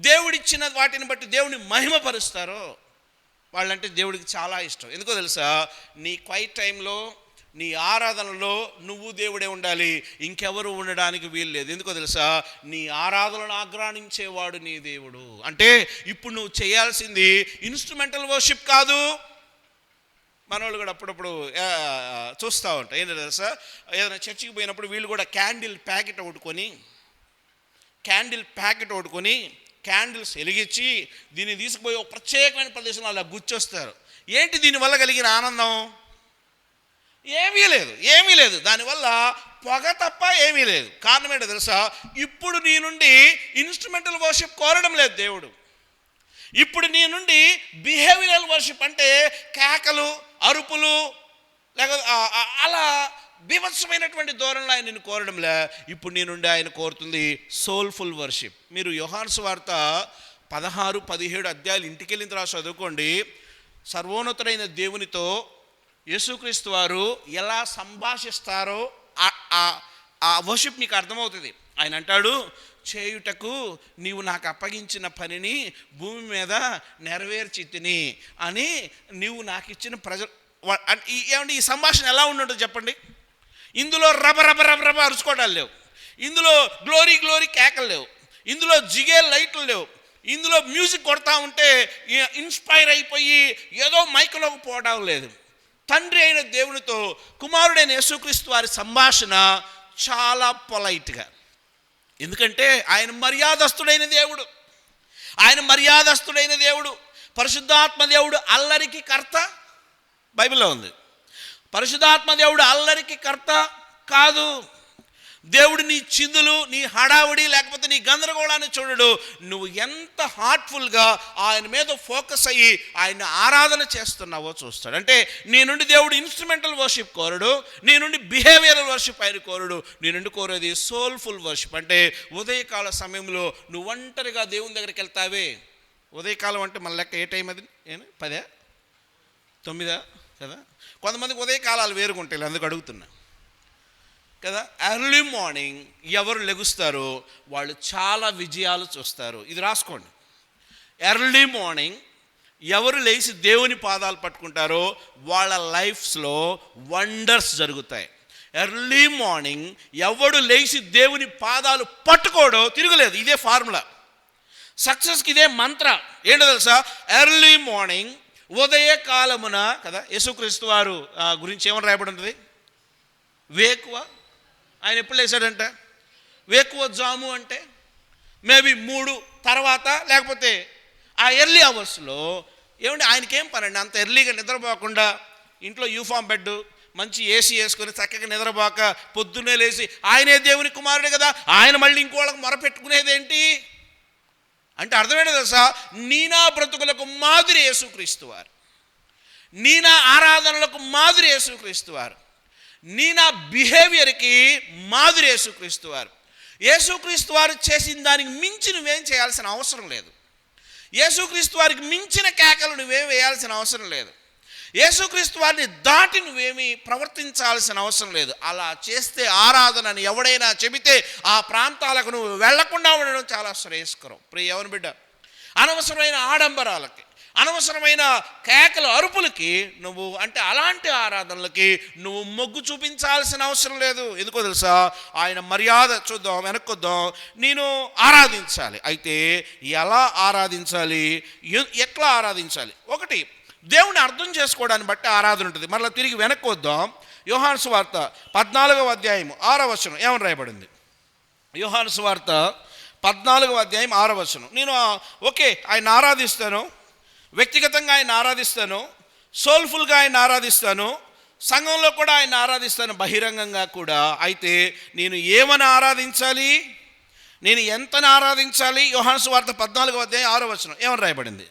Speaker 1: దేవుడిచ్చిన వాటిని బట్టి దేవుని మహిమపరుస్తారో వాళ్ళంటే దేవుడికి చాలా ఇష్టం. ఎందుకో తెలుసా, నీ క్వైట్ టైంలో, నీ ఆరాధనలో నువ్వు దేవుడే ఉండాలి, ఇంకెవరు ఉండడానికి వీలు లేదు. ఎందుకో తెలుసా, నీ ఆరాధనను ఆగ్రాణించేవాడు నీ దేవుడు. అంటే ఇప్పుడు నువ్వు చేయాల్సింది ఇన్స్ట్రుమెంటల్ వర్షిప్ కాదు. మనోళ్ళు కూడా అప్పుడప్పుడు చూస్తూ ఉంటారు. ఏంటంటే తెలుసా, ఏదైనా చర్చికి పోయినప్పుడు వీళ్ళు కూడా క్యాండిల్ ప్యాకెట్ ఒకటుకొని క్యాండిల్స్ వెలిగించి దీన్ని తీసుకుపోయి ఒక ప్రత్యేకమైన ప్రదేశంలో అలా గుచ్చొస్తారు. ఏంటి దీనివల్ల కలిగిన ఆనందం? ఏమీ లేదు. దానివల్ల పొగ తప్ప ఏమీ లేదు. కారణం ఏంటో తెలుసా, ఇప్పుడు నీ నుండి ఇన్స్ట్రుమెంటల్ వర్షిప్ కోరడం లేదు దేవుడు. ఇప్పుడు నీ నుండి బిహేవియరల్ వర్షిప్ అంటే కేకలు, అరుపులు, లేక అలా బీభత్సమైనటువంటి ధోరణిలో ఆయన నిన్ను కోరడంలే. ఇప్పుడు నీ నుండి ఆయన కోరుతుంది సోల్ఫుల్ వర్షిప్. మీరు యోహాను సువార్త 16-17 అధ్యాయాలు ఇంటికి వెళ్ళిన తర్వాత చదువుకోండి. సర్వోన్నతుడైన దేవునితో యేసుక్రీస్తు వారు ఎలా సంభాషిస్తారో ఆ వర్షిప్ మీకు అర్థమవుతుంది. ఆయన అంటాడు, చేయుటకు నీవు నాకు అప్పగించిన పనిని భూమి మీద నెరవేర్చితిని అని నీవు నాకు ఇచ్చిన ప్రజలు. ఏమంటే ఈ సంభాషణ ఎలా ఉంటుందో చెప్పండి. ఇందులో రబ అరుచుకోవడాలు లేవు, ఇందులో గ్లోరీ కేకలు లేవు, ఇందులో జిగే లైట్లు లేవు, ఇందులో మ్యూజిక్ కొడతా ఉంటే ఇన్స్పైర్ అయిపోయి ఏదో మైకులోకి పోవడం లేదు. తండ్రి అయిన దేవునితో కుమారుడైన యేసుక్రీస్తు వారి సంభాషణ చాలా పొలైట్గా. ఎందుకంటే ఆయన మర్యాదస్తుడైన దేవుడు, పరిశుద్ధాత్మ దేవుడు అల్లరికి కర్త. బైబిల్లో ఉంది, పరిశుద్ధాత్మ దేవుడు అల్లరికి కర్త కాదు. దేవుడు నీ చిందులు, నీ హడావుడి, లేకపోతే నీ గందరగోళాన్ని చూడడు. నువ్వు ఎంత హార్ట్ఫుల్గా ఆయన మీద ఫోకస్ అయ్యి ఆయన ఆరాధన చేస్తున్నావో చూస్తాడు. అంటే నీ నుండి దేవుడు ఇన్స్ట్రుమెంటల్ వర్షిప్ కోరడు, నీ నుండి బిహేవియరల్ వర్షిప్ ఆయన కోరడు. నీ నుండి కోరేది సోల్ఫుల్ వర్షిప్. అంటే ఉదయకాల సమయంలో నువ్వు ఒంటరిగా దేవుని దగ్గరికి వెళ్తావే. ఉదయకాలం అంటే మన లెక్క ఏ టైం అది? 10, 9 కదా. కొంతమందికి ఉదయకాలాలు వేరుగుంటాయి, అందుకు అడుగుతున్నా కదా. ఎర్లీ మార్నింగ్ ఎవరు లెగుస్తారో వాళ్ళు చాలా విజయాలు చూస్తారు. ఇది రాసుకోండి. ఎర్లీ మార్నింగ్ ఎవరు లేచి దేవుని పాదాలు పట్టుకుంటారో వాళ్ళ లైఫ్స్లో వండర్స్ జరుగుతాయి. ఎర్లీ మార్నింగ్ ఎవడు లేచి దేవుని పాదాలు పట్టుకోడో తిరగలేదు. ఇదే ఫార్ములా సక్సెస్కి, ఇదే మంత్ర. ఏంటో తెలుసా? ఎర్లీ మార్నింగ్, ఉదయకాలమున కదా. యేసుక్రీస్తు వారు గురించి ఏమని రాయబడి ఉంటుంది? వేకువ. ఆయన ఎప్పుడు లేచాడంట? వేకువ జాము అంటే మేబీ 3 తర్వాత, లేకపోతే ఆ ఎర్లీ అవర్స్లో. ఏమంటే ఆయనకేం పనండి అంత ఎర్లీగా నిద్రపోకుండా, ఇంట్లో యూఫామ్ బెడ్ మంచి ఏసీ వేసుకొని చక్కగా నిద్రపోక పొద్దున్నే లేచి ఆయనే దేవుని కుమారుడు కదా, ఆయన మళ్ళీ ఇంకోళ్ళకి మొరపెట్టుకునేదేంటి అంటే అర్థమేంటో తెలుసా? నీనా బ్రతుకులకు మాదిరి యేసుక్రీస్తు వారు, నీనా ఆరాధనలకు మాదిరి యేసుక్రీస్తు వారు, నీనా బిహేవియర్కి మాదిరి యేసుక్రీస్తు వారు. యేసుక్రీస్తు వారు చేసిన దానికి మించి నువ్వేం చేయాల్సిన అవసరం లేదు. యేసుక్రీస్తు వారికి మించిన కేకలు నువ్వేం వేయాల్సిన అవసరం లేదు. యేసుక్రీస్తు వారిని దాటి నువ్వేమీ ప్రవర్తించాల్సిన అవసరం లేదు. అలా చేస్తే ఆరాధనని ఎవడైనా చెబితే ఆ ప్రాంతాలకు నువ్వు వెళ్లకుండా ఉండడం చాలా శ్రేయస్కరం. ప్రియ ఎవరి బిడ్డ, అనవసరమైన ఆడంబరాలకి, అనవసరమైన కేకల అరుపులకి నువ్వు అంటే అలాంటి ఆరాధనలకి నువ్వు మొగ్గు చూపించాల్సిన అవసరం లేదు. ఎందుకో తెలుసా? ఆయన మర్యాద చూద్దాం, వెనక్కొద్దాం. నేను ఆరాధించాలి. అయితే ఎలా ఆరాధించాలి, ఎట్లా ఆరాధించాలి? ఒకటి, దేవుని అర్థం చేసుకోవడాన్ని బట్టి ఆరాధన ఉంటుంది. మరలా తిరిగి వెనక్కి వద్దాం. యోహాను సువార్త 14వ అధ్యాయం 6వ వచనం ఏమని రాయబడింది? యోహాను సువార్త 14వ అధ్యాయం 6వ వచనం. నేను ఓకే ఆయన ఆరాధిస్తాను, వ్యక్తిగతంగా ఆయన ఆరాధిస్తాను, సోల్ఫుల్గా ఆయన ఆరాధిస్తాను, సంఘంలో కూడా ఆయన ఆరాధిస్తాను, బహిరంగంగా కూడా. అయితే నేను ఏమని ఆరాధించాలి, నేను ఎంతని ఆరాధించాలి? యోహాను సువార్త 14వ అధ్యాయం 6వ వచనం ఏమని రాయబడింది?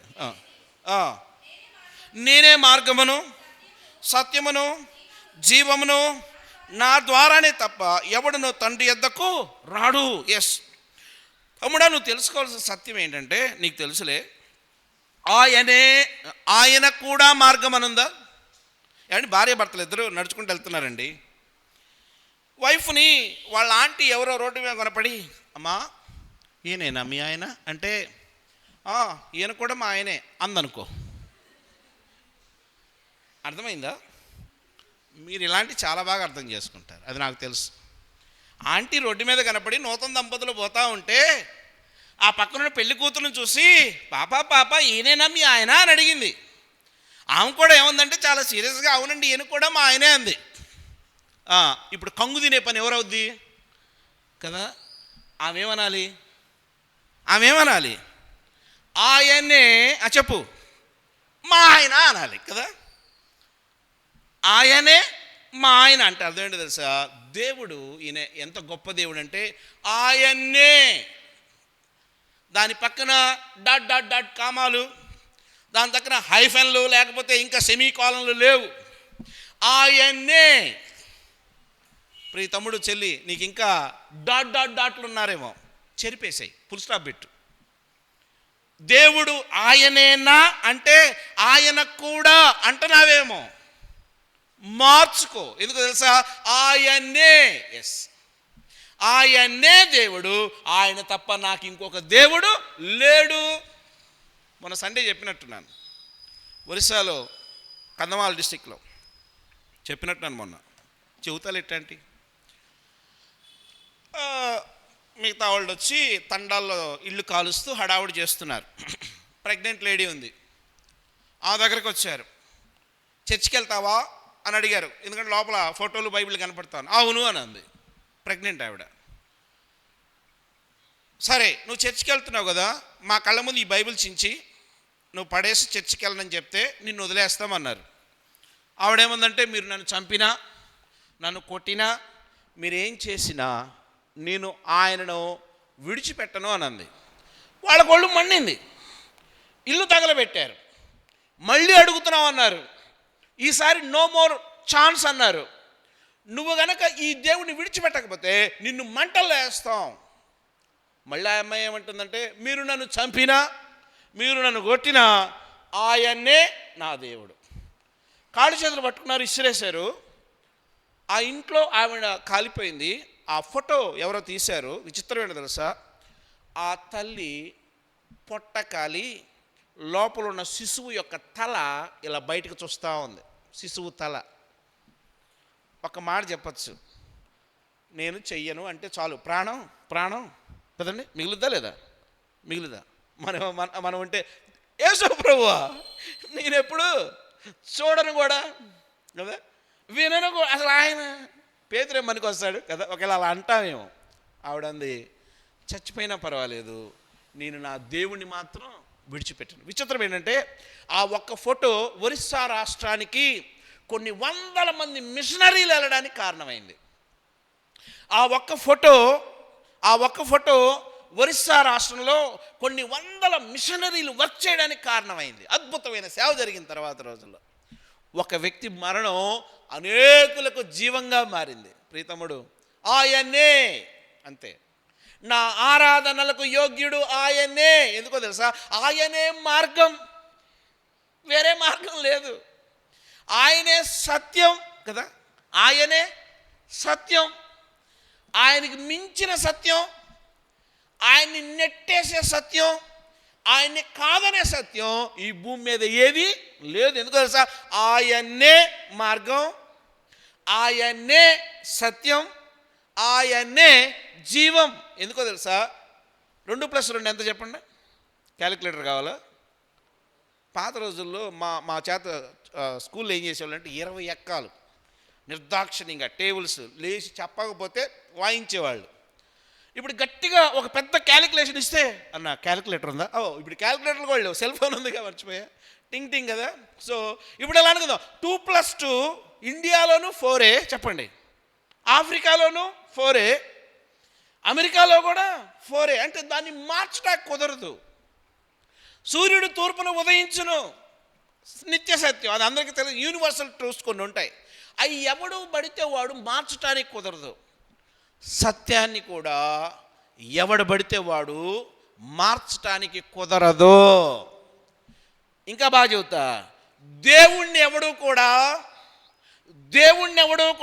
Speaker 1: నేనే మార్గమును, సత్యమును, జీవమును, నా ద్వారానే తప్ప ఎవడును తండ్రి యొద్దకు రాడు. ఎస్ తమ్ముడా, నువ్వు తెలుసుకోవాల్సిన సత్యం ఏంటంటే, నీకు తెలుసులే, ఆయన కూడా మార్గం అనుందా? ఏమంటే భార్య భర్తలు ఇద్దరు నడుచుకుంటూ వెళ్తున్నారండి. వైఫ్ని వాళ్ళ ఆంటీ ఎవరో రోడ్డు మీద కొనపడి, అమ్మా ఈయనేనా మీ ఆయన అంటే, ఈయన కూడా మా ఆయనే అందనుకో. అర్థమైందా? మీరు ఇలాంటి చాలా బాగా అర్థం చేసుకుంటారు, అది నాకు తెలుసు. ఆంటీ రోడ్డు మీద కనపడి నూతన దంపతులు పోతూ ఉంటే ఆ పక్కన పెళ్లి కూతురుని చూసి, పాప ఈయనేనా మీ ఆయన అని అడిగింది. ఆమె కూడా ఏముందంటే చాలా సీరియస్గా, అవునండి ఈయన కూడా మా ఆయనే అంది. ఇప్పుడు కంగు తినే పని ఎవరవుద్ది కదా? ఆమెమనాలి? ఆయనే చెప్పు, మా ఆయన అనాలి కదా. ఆయనే మా ఆయన అంటే అర్థం ఏంటో తెలుసా? దేవుడు ఈయన ఎంత గొప్ప దేవుడు అంటే ఆయన్నే, దాని పక్కన డాట్ డాట్ డాట్ కామాలు, దాని పక్కన హైఫెన్లు, లేకపోతే ఇంకా సెమీకాలన్లు లేవు. ఆయన్నే. ప్రియ తమ్ముడు చెల్లి, నీకు ఇంకా డాట్ డాట్ డాట్లు ఉన్నారేమో, చెరిపేసాయి, ఫుల్ స్టాప్ పెట్టు. దేవుడు ఆయనేనా అంటే ఆయన కూడా అంటున్నావేమో, మార్చుకో. ఎందుకు తెలుసా? ఆయన్నే. ఎస్, ఆయన్నే దేవుడు, ఆయన తప్ప నాకు ఇంకొక దేవుడు లేడు. మొన్న సండే చెప్పినట్టున్నాను, ఒరిస్సాలో కంధమాల డిస్టిక్లో చెప్పినట్టున్నాను మొన్న. చెబుతాలు ఎట్లాంటి మిగతా వాళ్ళు వచ్చి తండాల్లో ఇల్లు కాలుస్తూ హడావుడి చేస్తున్నారు. ప్రెగ్నెంట్ లేడీ ఉంది, ఆ దగ్గరకు వచ్చారు. చర్చికి వెళ్తావా అని అడిగారు, ఎందుకంటే లోపల ఫోటోలు బైబిల్ కనపడతాను. అవును అని అంది, ప్రెగ్నెంట్ ఆవిడ. సరే నువ్వు చర్చికి వెళ్తున్నావు కదా, మా కళ్ళ ముందు ఈ బైబిల్ చించి నువ్వు పడేసి చర్చికి వెళ్ళనని చెప్తే నిన్ను వదిలేస్తామన్నారు. ఆవిడేముందంటే, మీరు నన్ను చంపినా, నన్ను కొట్టినా, మీరేం చేసినా నేను ఆయనను విడిచిపెట్టను అని అంది. వాళ్ళ ఒళ్ళు మండింది, ఇల్లు తగలబెట్టారు. మళ్ళీ అడుగుతున్నావు అన్నారు. ఈసారి నో మోర్ ఛాన్స్ అన్నారు. నువ్వు గనక ఈ దేవుడిని విడిచిపెట్టకపోతే నిన్ను మంటల్లో వేస్తాం. మళ్ళీ ఆ అమ్మాయి ఏమంటుందంటే, మీరు నన్ను చంపినా, మీరు నన్ను కొట్టినా ఆయన్నే నా దేవుడు. కాళ్ళు చేతులు పట్టుకున్నారు, ఇసిరేశారు. ఆ ఇంట్లో ఆవిడ కాలిపోయింది. ఆ ఫోటో ఎవరో తీశారు. విచిత్రం ఏంటో తెలుసా, ఆ తల్లి పొట్ట కాలి లోపల ఉన్న శిశువు యొక్క తల ఇలా బయటకు చూస్తూ ఉంది. శిశువు తల. ఒక మాట చెప్పచ్చు, నేను చెయ్యను అంటే చాలు, ప్రాణం ప్రాణం కదండి, మిగులుద్దా లేదా? మిగులుదా? మనం అంటే యేసు ప్రభువా నేనెప్పుడు చూడను కూడా కదా, వినను కూడా. అసలు ఆయన పేతురు మనకి వస్తాడు కదా, ఒకవేళ అలా అంటామేమో. ఆవిడంది, చచ్చిపోయినా పర్వాలేదు, నేను నా దేవుణ్ణి మాత్రం విడిచిపెట్టాను. విచిత్రం ఏంటంటే, ఆ ఒక్క ఫోటో ఒరిస్సా రాష్ట్రానికి కొన్ని వందల మంది మిషనరీలు వెళ్ళడానికి కారణమైంది. ఆ ఒక్క ఫోటో ఒరిస్సా రాష్ట్రంలో కొన్ని వందల మిషనరీలు వర్క్ చేయడానికి కారణమైంది. అద్భుతమైన సేవ జరిగిన తర్వాత రోజుల్లో ఒక వ్యక్తి మరణం అనేకులకు జీవంగా మారింది. ప్రీతముడు, ఆయనే, అంతే, నా ఆరాధనలకు యోగ్యుడు ఆయనే. ఎందుకో తెలుసా, ఆయనే మార్గం, వేరే మార్గం లేదు. ఆయనే సత్యం కదా, ఆయనే సత్యం. ఆయనకి మించిన సత్యం, ఆయన్ని నెట్టేసే సత్యం, ఆయన్ని కాదనే సత్యం ఈ భూమి మీద ఏది లేదు. ఎందుకో తెలుసా, ఆయన్నే మార్గం, ఆయన్నే సత్యం, ఆయన్నే జీవం. ఎందుకో తెలుసా, 2+2 ఎంత చెప్పండి? క్యాలిక్యులేటర్ కావాలా? పాత రోజుల్లో మా చేత స్కూల్లో ఏం చేసేవాళ్ళంటే 20 ఎక్కాలు నిర్దాక్షిణ్యంగా టేబుల్స్ లేచి చెప్పకపోతే వాయించేవాళ్ళు. ఇప్పుడు గట్టిగా ఒక పెద్ద క్యాలిక్యులేషన్ ఇస్తే, అన్న క్యాలిక్యులేటర్ ఉందా? ఇప్పుడు క్యాలిక్యులేటర్లు కూడా లేవు, సెల్ ఫోన్ ఉందిగా, మర్చిపోయా, టింగ్ టింగ్ కదా. సో ఇప్పుడు ఎలా అనుకుందాం, 2+2 ఇండియాలోనూ 4 చెప్పండి, ఆఫ్రికాలోనూ 4, అమెరికాలో కూడా 4. అంటే దాన్ని మార్చడానికి కుదరదు. సూర్యుడు తూర్పును ఉదయించును, నిత్య సత్యం, అది అందరికీ తెలియదు. యూనివర్సల్ ట్రూత్స్ కొన్ని ఉంటాయి, అవి ఎవడు పడితే వాడు మార్చడానికి కుదరదు. సత్యాన్ని కూడా ఎవడు పడితే వాడు మార్చడానికి కుదరదు. ఇంకా బాగా చెబుతా, దేవుణ్ణి ఎవడు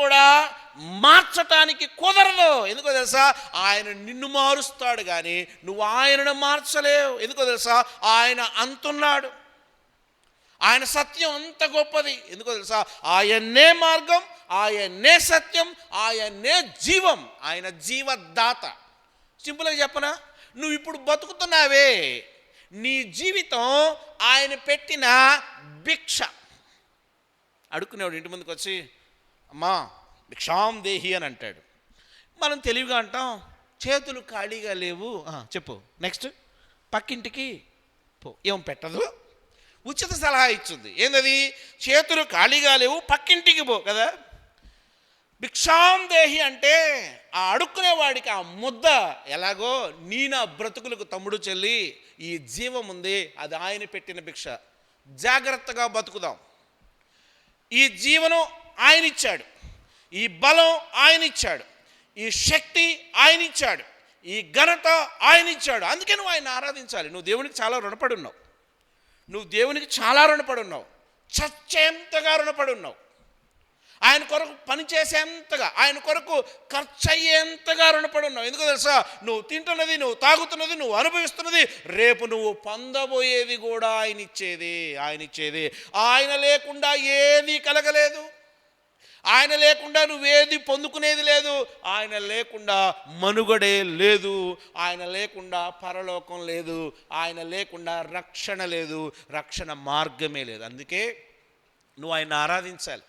Speaker 1: కూడా మార్చటానికి కుదరదు. ఎందుకో తెలుసా, ఆయన నిన్ను మారుస్తాడు కానీ నువ్వు ఆయనను మార్చలేవు. ఎందుకో తెలుసా, ఆయన అంతున్నాడు, ఆయన సత్యం అంత గొప్పది. ఎందుకో తెలుసా, ఆయన్నే మార్గం, ఆయన్నే సత్యం, ఆయన్నే జీవం, ఆయన జీవదాత. సింపుల్గా చెప్పనా, నువ్వు ఇప్పుడు బతుకుతున్నావే, నీ జీవితం ఆయన పెట్టిన భిక్ష. అడుక్కునేవాడు ఇంటి ముందుకు వచ్చి, అమ్మా భిక్షాం దేహి అని అంటాడు. మనం తెలివిగా అంటాం, చేతులు ఖాళీగా లేవు, చెప్పు నెక్స్ట్, పక్కింటికి పో, ఏం పెట్టదు, ఉచిత సలహా ఇచ్చుంది. ఏందది, చేతులు ఖాళీగా లేవు, పక్కింటికి పో కదా. భిక్షాం దేహి అంటే ఆ అడుక్కునేవాడికి ఆ ముద్ద ఎలాగో, నీ నా బ్రతుకులకు తమ్ముడు చెల్లి ఈ జీవం ఉంది, అది ఆయన పెట్టిన భిక్ష. జాగ్రత్తగా బతుకుదాం. ఈ జీవనం ఆయన ఇచ్చాడు, ఈ బలం ఆయన ఇచ్చాడు, ఈ శక్తి ఆయన ఇచ్చాడు, ఈ ఘనత ఆయన ఇచ్చాడు. అందుకే నువ్వు ఆయన ఆరాధించాలి. నువ్వు దేవునికి చాలా రుణపడి ఉన్నావు, చచ్చేంతగా రుణపడి ఉన్నావు. ఆయన కొరకు పనిచేసేంతగా, ఆయన కొరకు ఖర్చు అయ్యేంతగా రుణపడి ఉన్నావు. ఎందుకు తెలుసా, నువ్వు తింటున్నది, నువ్వు తాగుతున్నది, నువ్వు అనుభవిస్తున్నది, రేపు నువ్వు పొందబోయేది కూడా ఆయన ఇచ్చేది. ఆయన లేకుండా ఏది కలగలేదు, ఆయన లేకుండా నువ్వేది పొందుకునేది లేదు, ఆయన లేకుండా మనుగడే లేదు, ఆయన లేకుండా పరలోకం లేదు, ఆయన లేకుండా రక్షణ లేదు, రక్షణ మార్గమే లేదు. అందుకే నువ్వు ఆయన ఆరాధించాలి,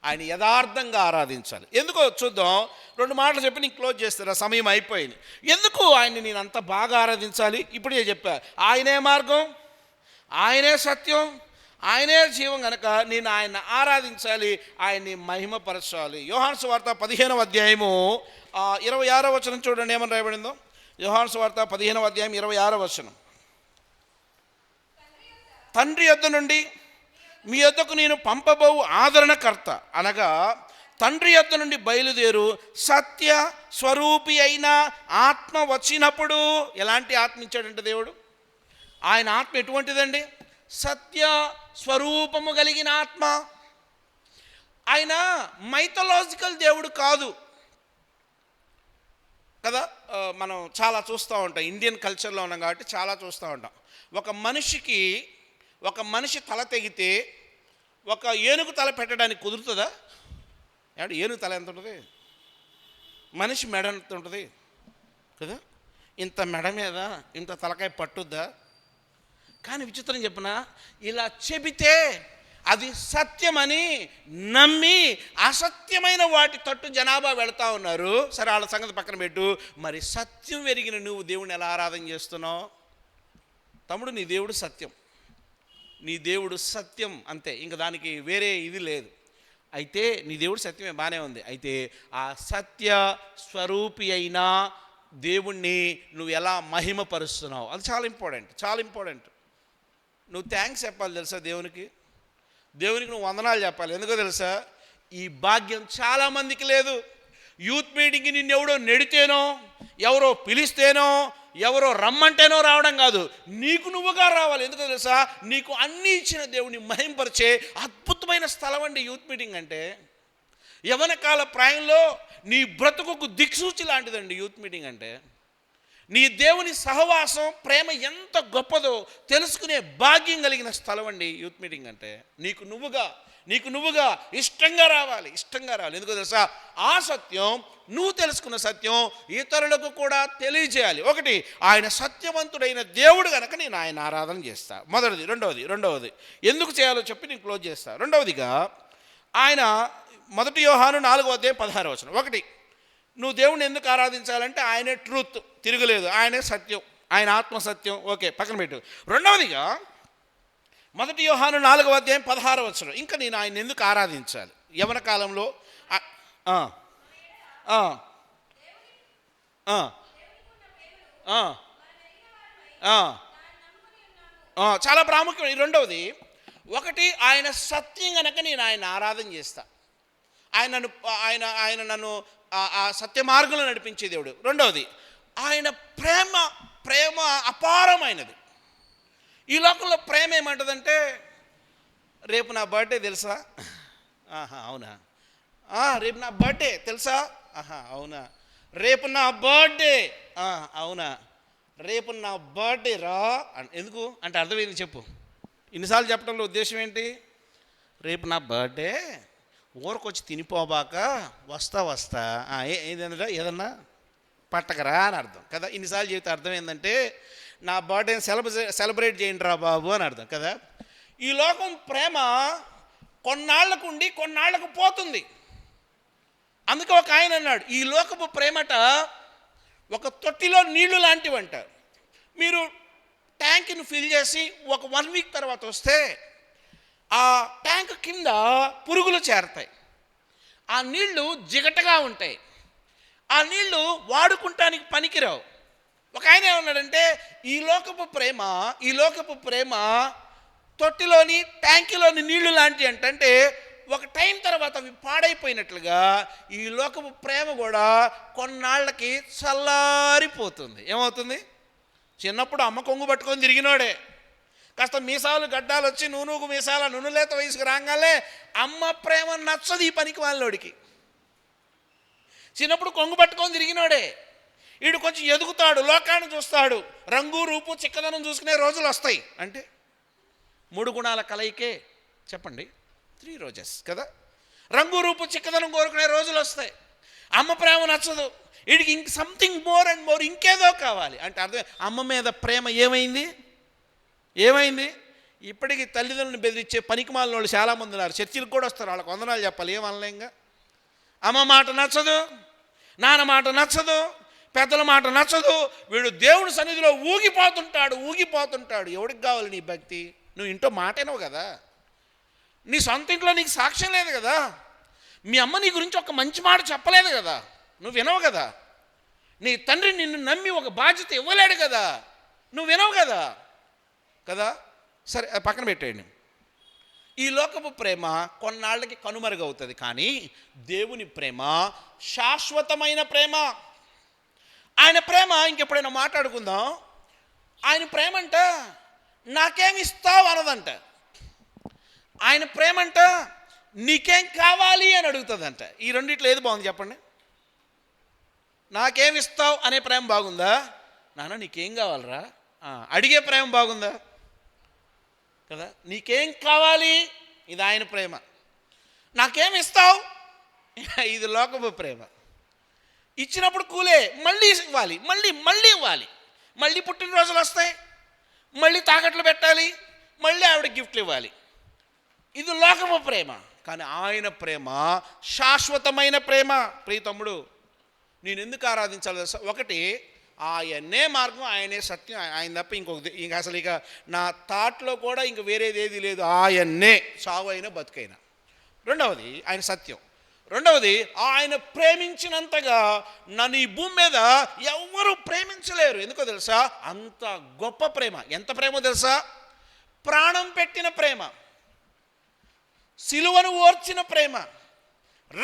Speaker 1: ఆయన యథార్థంగా ఆరాధించాలి. ఎందుకో చూద్దాం, 2 మాటలు చెప్పి నీకు క్లోజ్ చేస్తాను, సమయం అయిపోయింది. ఎందుకు ఆయన్ని నేను అంత బాగా ఆరాధించాలి? ఇప్పుడే చెప్పా, ఆయనే మార్గం, ఆయనే సత్యం, ఆయనే జీవం గనక నేను ఆయన ఆరాధించాలి, ఆయన్ని మహిమపరచాలి. యోహాను సువార్త 15వ అధ్యాయము 26వ వచనం చూడండి ఏమని రాయబడిందో. యోహాను సువార్త 15వ అధ్యాయం 26వ వచనం. తండ్రి యొద్ద నుండి మీ యొద్దకు నేను పంపబోవు ఆదరణకర్త అనగా తండ్రి యొద్ద నుండి బయలుదేరు సత్య స్వరూపి అయిన ఆత్మ వచ్చినప్పుడు. ఎలాంటి ఆత్మ ఇచ్చాడంటే దేవుడు? ఆయన ఆత్మ ఎటువంటిదండి? సత్య స్వరూపము కలిగిన ఆత్మ. ఆయన మైథలాజికల్ దేవుడు కాదు కదా. మనం చాలా చూస్తూ ఉంటాం, ఇండియన్ కల్చర్లో ఉన్నాం కాబట్టి చాలా చూస్తూ ఉంటాం. ఒక మనిషి తల తెగితే ఒక ఏనుగు తల పెట్టడానికి కుదురుతుందా? ఏమంటే ఏనుగు తల ఎంత ఉంటుంది? మనిషి మెడ ఎంత ఉంటుంది కదా? ఇంత మెడ మీద ఇంత తలకాయ పట్టుద్దా? కానీ విచిత్రం చెప్పిన, ఇలా చెబితే అది సత్యమని నమ్మి అసత్యమైన వాటి తట్టు జనాభా వెళుతూ ఉన్నారు. సరే, వాళ్ళ సంగతి పక్కన పెట్టు. మరి సత్యం ఎరిగిన నువ్వు దేవుడిని ఎలా ఆరాధన చేస్తున్నావు? తమ్ముడు, నీ దేవుడు సత్యం, నీ దేవుడు సత్యం, అంతే. ఇంకా దానికి వేరే ఇది లేదు. అయితే నీ దేవుడు సత్యమే, బాగానే ఉంది. అయితే ఆ సత్య స్వరూపి అయిన దేవుణ్ణి నువ్వు ఎలా మహిమపరుస్తున్నావు, అది చాలా ఇంపార్టెంట్. నువ్వు థ్యాంక్స్ చెప్పాలి తెలుసా దేవునికి నువ్వు వందనాలు చెప్పాలి. ఎందుకో తెలుసా? ఈ భాగ్యం చాలామందికి లేదు. యూత్ మీటింగ్కి నిన్ను ఎవడో నెడితేనో, ఎవరో పిలిస్తేనో, ఎవరో రమ్మంటేనో రావడం కాదు, నీకు నువ్వుగా రావాలి. ఎందుకో తెలుసా? నీకు అన్నీ ఇచ్చిన దేవుని మహింపరిచే అద్భుతమైన స్థలం అండి యూత్ మీటింగ్ అంటే. యవ్వన కాల ప్రాయంలో నీ బ్రతుకుకు దిక్సూచి లాంటిదండి యూత్ మీటింగ్ అంటే. నీ దేవుని సహవాసం, ప్రేమ ఎంత గొప్పదో తెలుసుకునే భాగ్యం కలిగిన స్థలం అండి యూత్ మీటింగ్ అంటే. నీకు నువ్వుగా ఇష్టంగా రావాలి. ఎందుకో తెలుసా? ఆ సత్యం, నువ్వు తెలుసుకున్న సత్యం ఇతరులకు కూడా తెలియజేయాలి. ఒకటి, ఆయన సత్యవంతుడైన దేవుడు కనుక నేను ఆయన ఆరాధన చేస్తా. మొదటిది. రెండవది ఎందుకు చేయాలో చెప్పి నేను క్లోజ్ చేస్తా. రెండవదిగా, ఆయన 1 యోహాను 4వ అధ్యాయం 16వ వచనం. ఒకటి, నువ్వు దేవుణ్ణి ఎందుకు ఆరాధించాలంటే ఆయనే ట్రూత్, తిరగలేదు, ఆయనే సత్యం, ఆయన ఆత్మసత్యం. ఓకే, పక్కన పెట్టు. రెండవదిగా 1 యోహాను 4వ అధ్యాయం 16వ వచనం. ఇంకా నేను ఆయన ఎందుకు ఆరాధించాలి? యవ్వన కాలంలో చాలా ప్రాముఖ్యం. రెండవది, ఒకటి, ఆయన సత్యం కనుక నేను ఆయన ఆరాధన చేస్తా. ఆయన నన్ను ఆ సత్య మార్గంలో నడిపించే దేవుడు. రెండవది, ఆయన ప్రేమ అపారమైనది. ఈ లోకంలో ప్రేమ ఏమంటుందంటే, రేపు నా బర్త్డే తెలుసా? అవునా? రేపు నా బర్త్డే తెలుసా? అవునా? రేపు నా బర్త్డే? అవునా? రేపు నా బర్త్డే రా. ఎందుకు అంటే అర్థమైంది చెప్పు. ఇన్నిసార్లు చెప్పడంలో ఉద్దేశం ఏంటి? రేపు నా బర్త్డే, ఊరకొచ్చి తినిపోబాక వస్తా ఏదన్నా పట్టకరా అని అర్థం కదా. ఇన్నిసార్లు చెబితే అర్థం ఏంటంటే, నా బర్త్డేని సెలబ్రేట్ చేయండి రా బాబు అని అర్థం కదా. ఈ లోకం ప్రేమ కొన్నాళ్లకు ఉండి కొన్నాళ్లకు పోతుంది. అందుకే ఒక ఆయన అన్నాడు, ఈ లోకపు ప్రేమట ఒక తొట్టిలో నీళ్లు లాంటివంట. మీరు ట్యాంక్ని ఫిల్ చేసి ఒక 1 వీక్ తర్వాత వస్తే ఆ ట్యాంక్ కింద పురుగులు చేరతాయి. ఆ నీళ్లు జిగటగా ఉంటాయి. ఆ నీళ్లు వాడుకుంటానికి పనికిరావు. ఒక ఆయన ఏమన్నాడంటే, ఈ లోకపు ప్రేమ తొట్టిలోని ట్యాంకులోని నీళ్లు లాంటి అంటే ఒక టైం తర్వాత అవి పాడైపోయినట్లుగా ఈ లోకపు ప్రేమ కూడా కొన్నాళ్ళకి చల్లారిపోతుంది. ఏమవుతుంది? చిన్నప్పుడు అమ్మ కొంగు పట్టుకొని తిరిగినోడే, కాస్త మీసాలు గడ్డాలు వచ్చి నూనూకు మీసాల నునులేత వయసుకు రాగానే అమ్మ ప్రేమ నచ్చదు ఈ పనికి వాళ్ళోడికి. చిన్నప్పుడు కొంగు పట్టుకొని తిరిగినోడే, వీడు కొంచెం ఎదుగుతాడు, లోకాన్ని చూస్తాడు, రంగు రూపు చిక్కదనం చూసుకునే రోజులు వస్తాయి. అంటే 3 గుణాల కలయికే చెప్పండి, 3 రోజెస్ కదా. రంగు రూపు చిక్కదనం కోరుకునే రోజులు వస్తాయి. అమ్మ ప్రేమ నచ్చదు, వీడికి సంథింగ్ మోర్ అండ్ మోర్, ఇంకేదో కావాలి. అంటే అర్థం, అమ్మ మీద ప్రేమ ఏమైంది? ఇప్పటికీ తల్లిదండ్రులను బెదిరించే పనికిమాలిన వాళ్ళు చాలామంది ఉన్నారు. చర్చిలకు కూడా వస్తారు, వాళ్ళకి వందనాలు చెప్పాలి, ఏమనలేంగా. అమ్మ మాట నచ్చదు, నాన్న మాట నచ్చదు, పెద్దల మాట నచ్చదు. వీడు దేవుడి సన్నిధిలో ఊగిపోతుంటాడు. ఎవడికి కావాలి నీ భక్తి? నువ్వు ఇంట్లో మాటేనవు కదా, నీ సొంత ఇంట్లో నీకు సాక్ష్యం లేదు కదా, మీ అమ్మ నీ గురించి ఒక మంచి మాట చెప్పలేదు కదా, నువ్వు వినవు కదా, నీ తండ్రి నిన్ను నమ్మి ఒక బాధ్యత ఇవ్వలేడు కదా, నువ్వు వినవు కదా కదా. సరే అది పక్కన పెట్టేయండి. ఈ లోకపు ప్రేమ కొన్నాళ్ళకి కనుమరుగవుతుంది, కానీ దేవుని ప్రేమ శాశ్వతమైన ప్రేమ. ఆయన ప్రేమ ఇంకెప్పుడైనా మాట్లాడుకుందాం. ఆయన ప్రేమ అంట నాకేమిస్తావు అనదంట. ఆయన ప్రేమ అంట నీకేం కావాలి అని అడుగుతుందంట. ఈ రెండిట్లో ఏది బాగుంది చెప్పండి? నాకేమిస్తావు అనే ప్రేమ బాగుందా? నాన్న నీకేం కావాలరా అడిగే ప్రేమ బాగుందా? కదా. నీకేం కావాలి, ఇది ఆయన ప్రేమ. నాకేమి ఇస్తావు, ఇది లోకపు ప్రేమ. ఇచ్చినప్పుడు కూలే, మళ్ళీ ఇవ్వాలి, మళ్ళీ మళ్ళీ ఇవ్వాలి, మళ్ళీ పుట్టినరోజులు వస్తాయి, మళ్ళీ తాకట్లు పెట్టాలి, మళ్ళీ ఆవిడ గిఫ్ట్లు ఇవ్వాలి. ఇది లోకపు ప్రేమ. కానీ ఆయన ప్రేమ శాశ్వతమైన ప్రేమ. ప్రియ తమ్ముడు, నేను ఎందుకు ఆరాధించాలి తెలుసా? ఒకటి, ఆయనే మార్గం, ఆయనే సత్యం, ఆయన తప్ప ఇంక అసలు ఇక నా థాట్లో కూడా ఇంక వేరేది ఏది లేదు. ఆయన్నే చావు అయినా బతుకైనా. రెండవది ఆయన సత్యం. రెండవది ఆయన ప్రేమించినంతగా నన్ను ఈ భూమి మీద ఎవ్వరూ ప్రేమించలేరు. ఎందుకో తెలుసా? అంత గొప్ప ప్రేమ. ఎంత ప్రేమో తెలుసా? ప్రాణం పెట్టిన ప్రేమ, సిలువను ఓర్చిన ప్రేమ,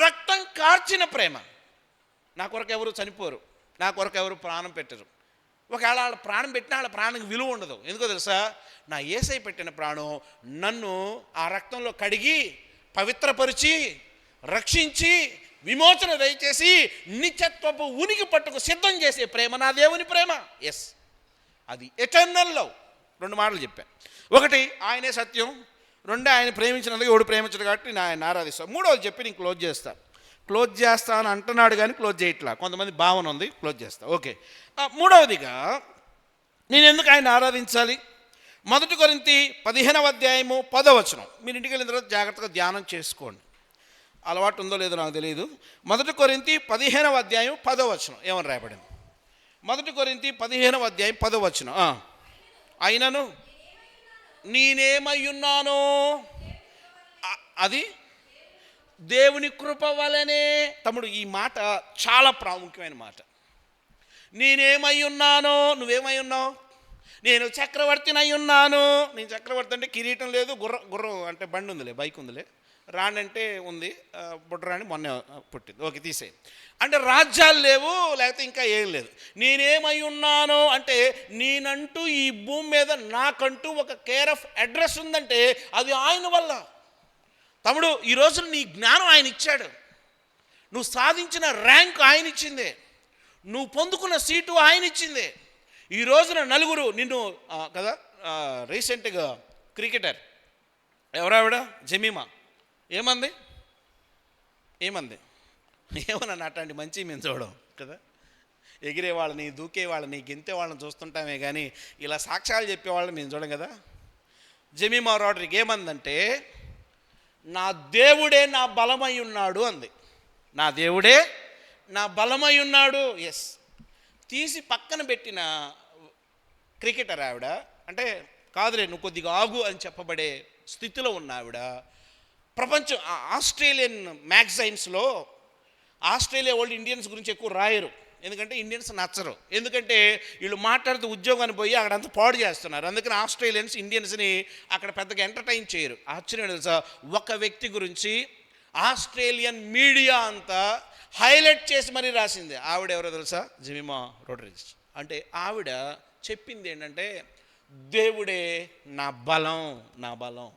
Speaker 1: రక్తం కార్చిన ప్రేమ. నా కొరకు ఎవరు చనిపోరు, నా కొరకు ఎవరు ప్రాణం పెట్టరు. ఒకవేళ వాళ్ళ ప్రాణం పెట్టినా వాళ్ళ ప్రాణానికి విలువ ఉండదు. ఎందుకో తెలుసా? నా యేసయ్య పెట్టిన ప్రాణం నన్ను ఆ రక్తంలో కడిగి పవిత్రపరిచి రక్షించి విమోచన దయచేసి నిత్యత్వపు ఉనికి పట్టుకు సిద్ధం చేసే ప్రేమ నా దేవుని ప్రేమ. ఎస్, అది ఎటర్నల్ లవ్. రెండు మాటలు చెప్పా. ఒకటి, ఆయనే సత్యం. రెండు, ఆయన ప్రేమించినందుకు ఎవడు ప్రేమించడు కాబట్టి నేను ఆయన ఆరాధిస్తాను. మూడవది చెప్పి నేను క్లోజ్ చేస్తాను అంటున్నాడు కానీ క్లోజ్ చేయట్లా. కొంతమంది భావన ఉంది, క్లోజ్ చేస్తా. ఓకే. మూడవదిగా నేను ఎందుకు ఆయన ఆరాధించాలి? 1 కొరింథీ 15:10. మీరు ఇంటికి వెళ్ళిన తర్వాత జాగ్రత్తగా ధ్యానం చేసుకోండి. అలవాటు ఉందో లేదో నాకు తెలియదు. 1 కొరింథీ 15:10 ఏమని రాయబడింది? 1 కొరింథీ 15:10. అయినను నేనేమై ఉన్నానో అది దేవుని కృప వలనే. తమ్ముడు, ఈ మాట చాలా ప్రాముఖ్యమైన మాట. నేనేమై ఉన్నానో, నువ్వేమై ఉన్నావు? నేను చక్రవర్తిని అయి ఉన్నాను. నేను చక్రవర్తి అంటే కిరీటం లేదు, గుర్రం అంటే బండి ఉందిలే, బైక్ ఉందిలే, రాణి అంటే ఉంది, బుడ్డరాణి మొన్న పుట్టింది, ఓకే తీసే. అంటే రాజ్యాలు లేవు, లేకపోతే ఇంకా ఏం లేదు. నేనేమై ఉన్నానో అంటే నేనంటూ ఈ భూమి మీద నాకంటూ ఒక కేర్ ఆఫ్ అడ్రస్ ఉందంటే అది ఆయన వల్ల. తమ్ముడు, ఈరోజు నీ జ్ఞానం ఆయన ఇచ్చాడు, నువ్వు సాధించిన ర్యాంక్ ఆయన ఇచ్చిందే, నువ్వు పొందుకున్న సీటు ఆయన ఇచ్చిందే. ఈ రోజున నలుగురు నిన్ను కదా, రీసెంట్గా క్రికెటర్ ఎవరావిడ, జమీమా, ఏమంది ఏమన్నా అట్లాంటి మంచి మేము చూడం కదా. ఎగిరే వాళ్ళని, దూకే వాళ్ళని, గెంతే వాళ్ళని చూస్తుంటామే కానీ ఇలా సాక్ష్యాలు చెప్పేవాళ్ళని మేము చూడం కదా. జమీమా రోడ్రిక్ ఏమందంటే, నా దేవుడే నా బలమై ఉన్నాడు అంది. నా దేవుడే నా బలమై ఉన్నాడు. ఎస్, తీసి పక్కన పెట్టిన క్రికెటర్ ఆవిడ. అంటే కాదులే, నువ్వు కొద్దిగా ఆగు అని చెప్పబడే స్థితిలో ఉన్న ఆవిడ. ప్రపంచం ఆస్ట్రేలియన్ మ్యాగజైన్స్లో ఆస్ట్రేలియా వాళ్ళు ఇండియన్స్ గురించి ఎక్కువ రాయరు, ఎందుకంటే ఇండియన్స్ నచ్చరు. ఎందుకంటే వీళ్ళు మాట్లాడుతూ ఉద్యోగాన్ని పోయి అక్కడంతా పాడు చేస్తున్నారు. అందుకని ఆస్ట్రేలియన్స్ ఇండియన్స్ని అక్కడ పెద్దగా ఎంటర్టైన్ చేయరు. ఆశ్చర్యం తెలుసా, ఒక వ్యక్తి గురించి ఆస్ట్రేలియన్ మీడియా అంతా హైలైట్ చేసి మరీ రాసింది. ఆవిడ ఎవరో తెలుసా? Jemimah Rodrigues. అంటే ఆవిడ చెప్పింది ఏంటంటే, దేవుడే నా బలం, నా బలం.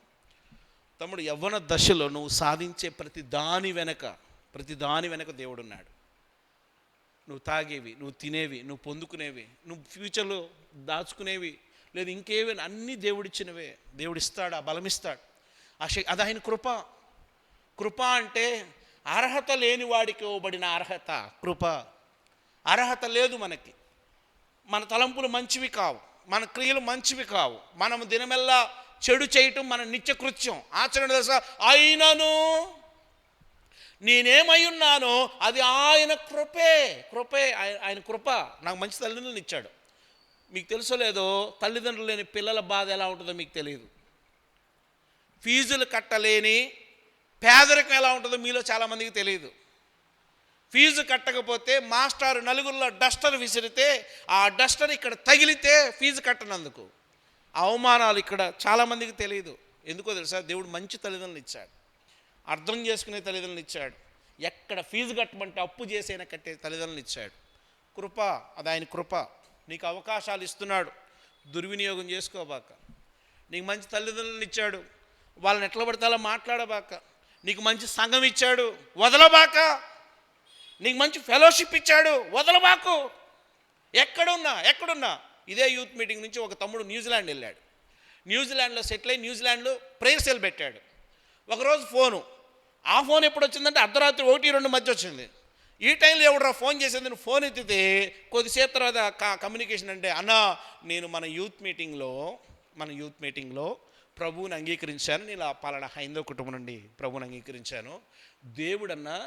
Speaker 1: తమ్ముడు, యవ్వన దశలో నువ్వు సాధించే ప్రతి దాని వెనక దేవుడున్నాడు. నువ్వు తాగేవి, నువ్వు తినేవి, నువ్వు పొందుకునేవి, నువ్వు ఫ్యూచర్లో దాచుకునేవి, లేదు ఇంకేవి, అన్నీ దేవుడిచ్చినవే. దేవుడిస్తాడు, ఆ బలమిస్తాడు. అది ఆయన కృప అంటే అర్హత లేని వాడికి ఇవ్వబడిన అర్హత కృప. అర్హత లేదు మనకి, మన తలంపులు మంచివి కావు, మన క్రియలు మంచివి కావు, మనం దినమెల్లా చెడు చేయటం మన నిత్యకృత్యం. ఆచరణ తెలుసా? అయినను నేనేమై ఉన్నానో అది ఆయన కృపే. ఆయన కృప. నాకు మంచి తల్లిదండ్రులను ఇచ్చాడు. మీకు తెలుసో లేదో, తల్లిదండ్రులు లేని పిల్లల బాధ ఎలా ఉంటుందో మీకు తెలియదు. ఫీజులు కట్టలేని పేదరికం ఎలా ఉంటుందో మీలో చాలామందికి తెలియదు. ఫీజు కట్టకపోతే మాస్టారు నలుగురిలో డస్టర్ విసిరితే ఆ డస్టర్ ఇక్కడ తగిలితే ఫీజు కట్టనందుకు అవమానాలు ఇక్కడ చాలామందికి తెలియదు. ఎందుకో తెలుసా? దేవుడు మంచి తల్లిదండ్రులు ఇచ్చాడు, అర్థం చేసుకునే తల్లిదండ్రులు ఇచ్చాడు, ఎక్కడ ఫీజు కట్టమంటే అప్పు చేసైనా కట్టే తల్లిదండ్రులు ఇచ్చాడు. కృప, అది ఆయన కృప. నీకు అవకాశాలు ఇస్తున్నాడు, దుర్వినియోగం చేసుకోబాక. నీకు మంచి తల్లిదండ్రులను ఇచ్చాడు, వాళ్ళని ఎట్లా పడితే అలా మాట్లాడబాక. నీకు మంచి సంఘం ఇచ్చాడు, వదలబాక. నీకు మంచి ఫెలోషిప్ ఇచ్చాడు, వదలబాకు. ఎక్కడున్నా ఇదే యూత్ మీటింగ్ నుంచి ఒక తమ్ముడు న్యూజిలాండ్ వెళ్ళాడు. న్యూజిలాండ్లో సెటిల్ అయ్యి న్యూజిలాండ్లో ప్రేయర్ సెల్ పెట్టాడు. ఒకరోజు ఆ ఫోన్ ఎప్పుడు వచ్చిందంటే అర్ధరాత్రి 1-2 మధ్య వచ్చింది. ఈ టైంలో ఎవడరా ఫోన్ చేసేది? నేను ఫోన్ ఎత్తితే కొద్దిసేపు తర్వాత కమ్యూనికేషన్ అంటే, అన్నా నేను మన యూత్ మీటింగ్లో ప్రభువుని అంగీకరించాను, నేను పలానా హైందవ కుటుంబం నుండి ప్రభువుని అంగీకరించాను. దేవుడన్నా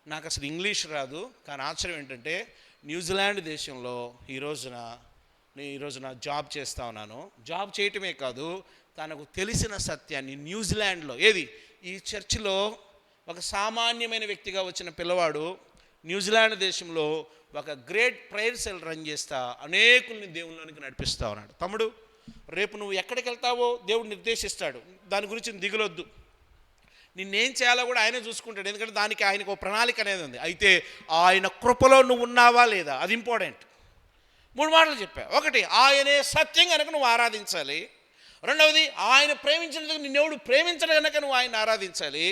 Speaker 1: నాకు అసలు ఇంగ్లీష్ రాదు, కానీ ఆశ్చర్యం ఏంటంటే న్యూజిలాండ్ దేశంలో నేను ఈ రోజున జాబ్ చేస్తా ఉన్నాను. జాబ్ చేయటమే కాదు, తనకు తెలిసిన సత్యాన్ని న్యూజిలాండ్లో ఈ చర్చిలో ఒక సామాన్యమైన వ్యక్తిగా వచ్చిన పిల్లవాడు న్యూజిలాండ్ దేశంలో ఒక గ్రేట్ ప్రేయర్ సెల్ రన్ చేస్తా అనేకుల్ని దేవుళ్ళలోనికి నడిపిస్తూ ఉన్నాడు. తమ్ముడు, రేపు నువ్వు ఎక్కడికి వెళ్తావో దేవుడు నిర్దేశిస్తాడు, దాని గురించి దిగులొద్దు. నిన్నేం చేయాలో కూడా ఆయనే చూసుకుంటాడు, ఎందుకంటే దానికి ఆయనకు ఒక ప్రణాళిక అనేది ఉంది. అయితే ఆయన కృపలో నువ్వు ఉన్నావా లేదా, అది ఇంపార్టెంట్. 3 మాటలు చెప్పా. ఒకటి, ఆయనే సత్యం కనుక నువ్వు ఆరాధించాలి. రెండవది, ఆయన ప్రేమించినందుకు నిన్నెవడు ప్రేమించడం కనుక నువ్వు ఆయన ఆరాధించాలి.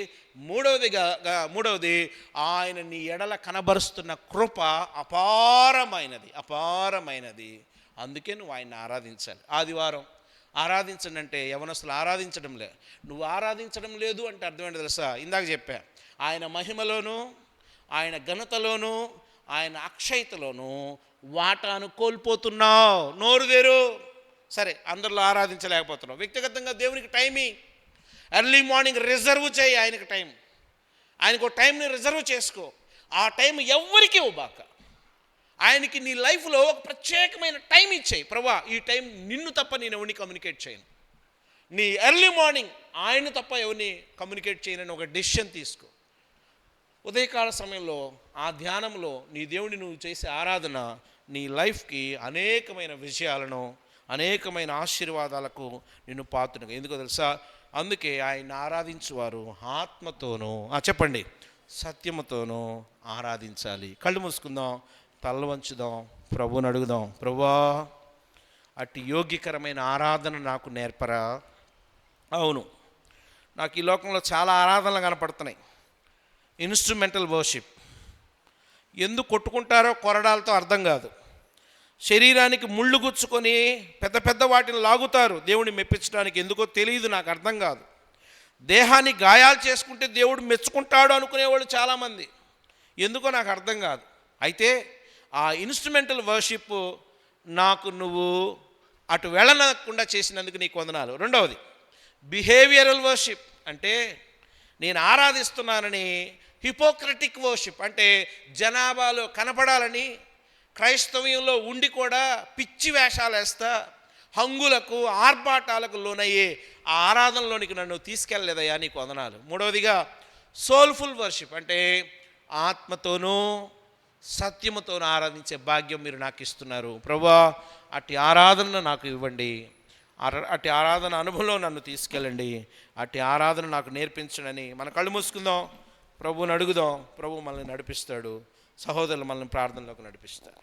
Speaker 1: మూడవది ఆయన నీ ఎడల కనబరుస్తున్న కృప అపారమైనది. అందుకే నువ్వు ఆయన్ని ఆరాధించాలి. ఆదివారం ఆరాధించండి అంటే యవనస్తులు ఆరాధించడంలే. నువ్వు ఆరాధించడం లేదు అంటే అర్థం ఏంటో తెలుసా? ఇందాక చెప్పా, ఆయన మహిమలోను, ఆయన ఘనతలోను, ఆయన అక్షయతలోను వాటాను కోల్పోతున్నావు. నోరు తెరు. సరే, అందరిలో ఆరాధించలేకపోతున్నావు. వ్యక్తిగతంగా దేవునికి టైమింగ్ ఎర్లీ మార్నింగ్ రిజర్వ్ చేయి. ఆయనకు టైంని రిజర్వ్ చేసుకో. ఆ టైం ఎవ్వరికి ఇవ్వబాక. ఆయనకి నీ లైఫ్లో ఒక ప్రత్యేకమైన టైం ఇచ్చేయి. ప్రభా, ఈ టైం నిన్ను తప్ప నేను ఎవరిని కమ్యూనికేట్ చేయను. నీ ఎర్లీ మార్నింగ్ ఆయన తప్ప ఎవరిని కమ్యూనికేట్ చేయనని ఒక డెసిషన్ తీసుకో. ఉదయకాల సమయంలో ఆ ధ్యానంలో నీ దేవుని నువ్వు చేసే ఆరాధన నీ లైఫ్కి అనేకమైన విజయాలను, అనేకమైన ఆశీర్వాదాలకు నిన్ను పాత్రగా. ఎందుకో తెలుసా? అందుకే ఆయన ఆరాధించువారు ఆత్మతోనూ, చెప్పండి, సత్యముతోనూ ఆరాధించాలి. కళ్ళు మూసుకుందాం, తల వంచుదాం, ప్రభువుని అడుగుదాం. ప్రభువా, అట్టి యోగ్యకరమైన ఆరాధన నాకు నేర్పరా. అవును, నాకు ఈ లోకంలో చాలా ఆరాధనలు కనపడుతున్నాయి. Instrumental worship. ఎందుకు కొట్టుకుంటారో కొరడాలతో అర్థం కాదు. శరీరానికి ముళ్ళు గుచ్చుకొని పెద్ద పెద్ద వాటిని లాగుతారు దేవుడిని మెప్పించడానికి. ఎందుకో తెలియదు, నాకు అర్థం కాదు. దేహాన్ని గాయాలు చేసుకుంటే దేవుడు మెచ్చుకుంటాడు అనుకునేవాళ్ళు చాలామంది. ఎందుకో నాకు అర్థం కాదు. అయితే ఆ ఇన్స్ట్రుమెంటల్ వర్షిప్ నాకు నువ్వు అటు వెళ్ళనకుండా చేసినందుకు నీకు వందనాలు. రెండవది, బిహేవియరల్ వర్షిప్ అంటే నేను ఆరాధిస్తున్నానని హిపోక్రటిక్ వర్షిప్ అంటే జనాభాలో కనపడాలని క్రైస్తవ్యంలో ఉండి కూడా పిచ్చి వేషాలు వేస్తా హంగులకు ఆర్భాటాలకు లోనయ్యే ఆ ఆరాధనలోనికి నన్ను తీసుకెళ్ళలేదయ్యా, నీకు వందనాలు. మూడవదిగా సోల్ఫుల్ వర్షిప్ అంటే ఆత్మతోనూ సత్యముతోనూ ఆరాధించే భాగ్యం మీరు నాకు ఇస్తున్నారు. ప్రభువా, అట్టి ఆరాధన నాకు ఇవ్వండి. అట్టి ఆరాధన అనుభవంలో నన్ను తీసుకెళ్ళండి. అట్టి ఆరాధన నాకు నేర్పించడని మన కళ్ళు మూసుకుందాం, ప్రభువుని అడుగుదాం. ప్రభు మనల్ని నడిపిస్తాడు. సహోదరులు మనల్ని ప్రార్థనలోకి నడిపిస్తారు.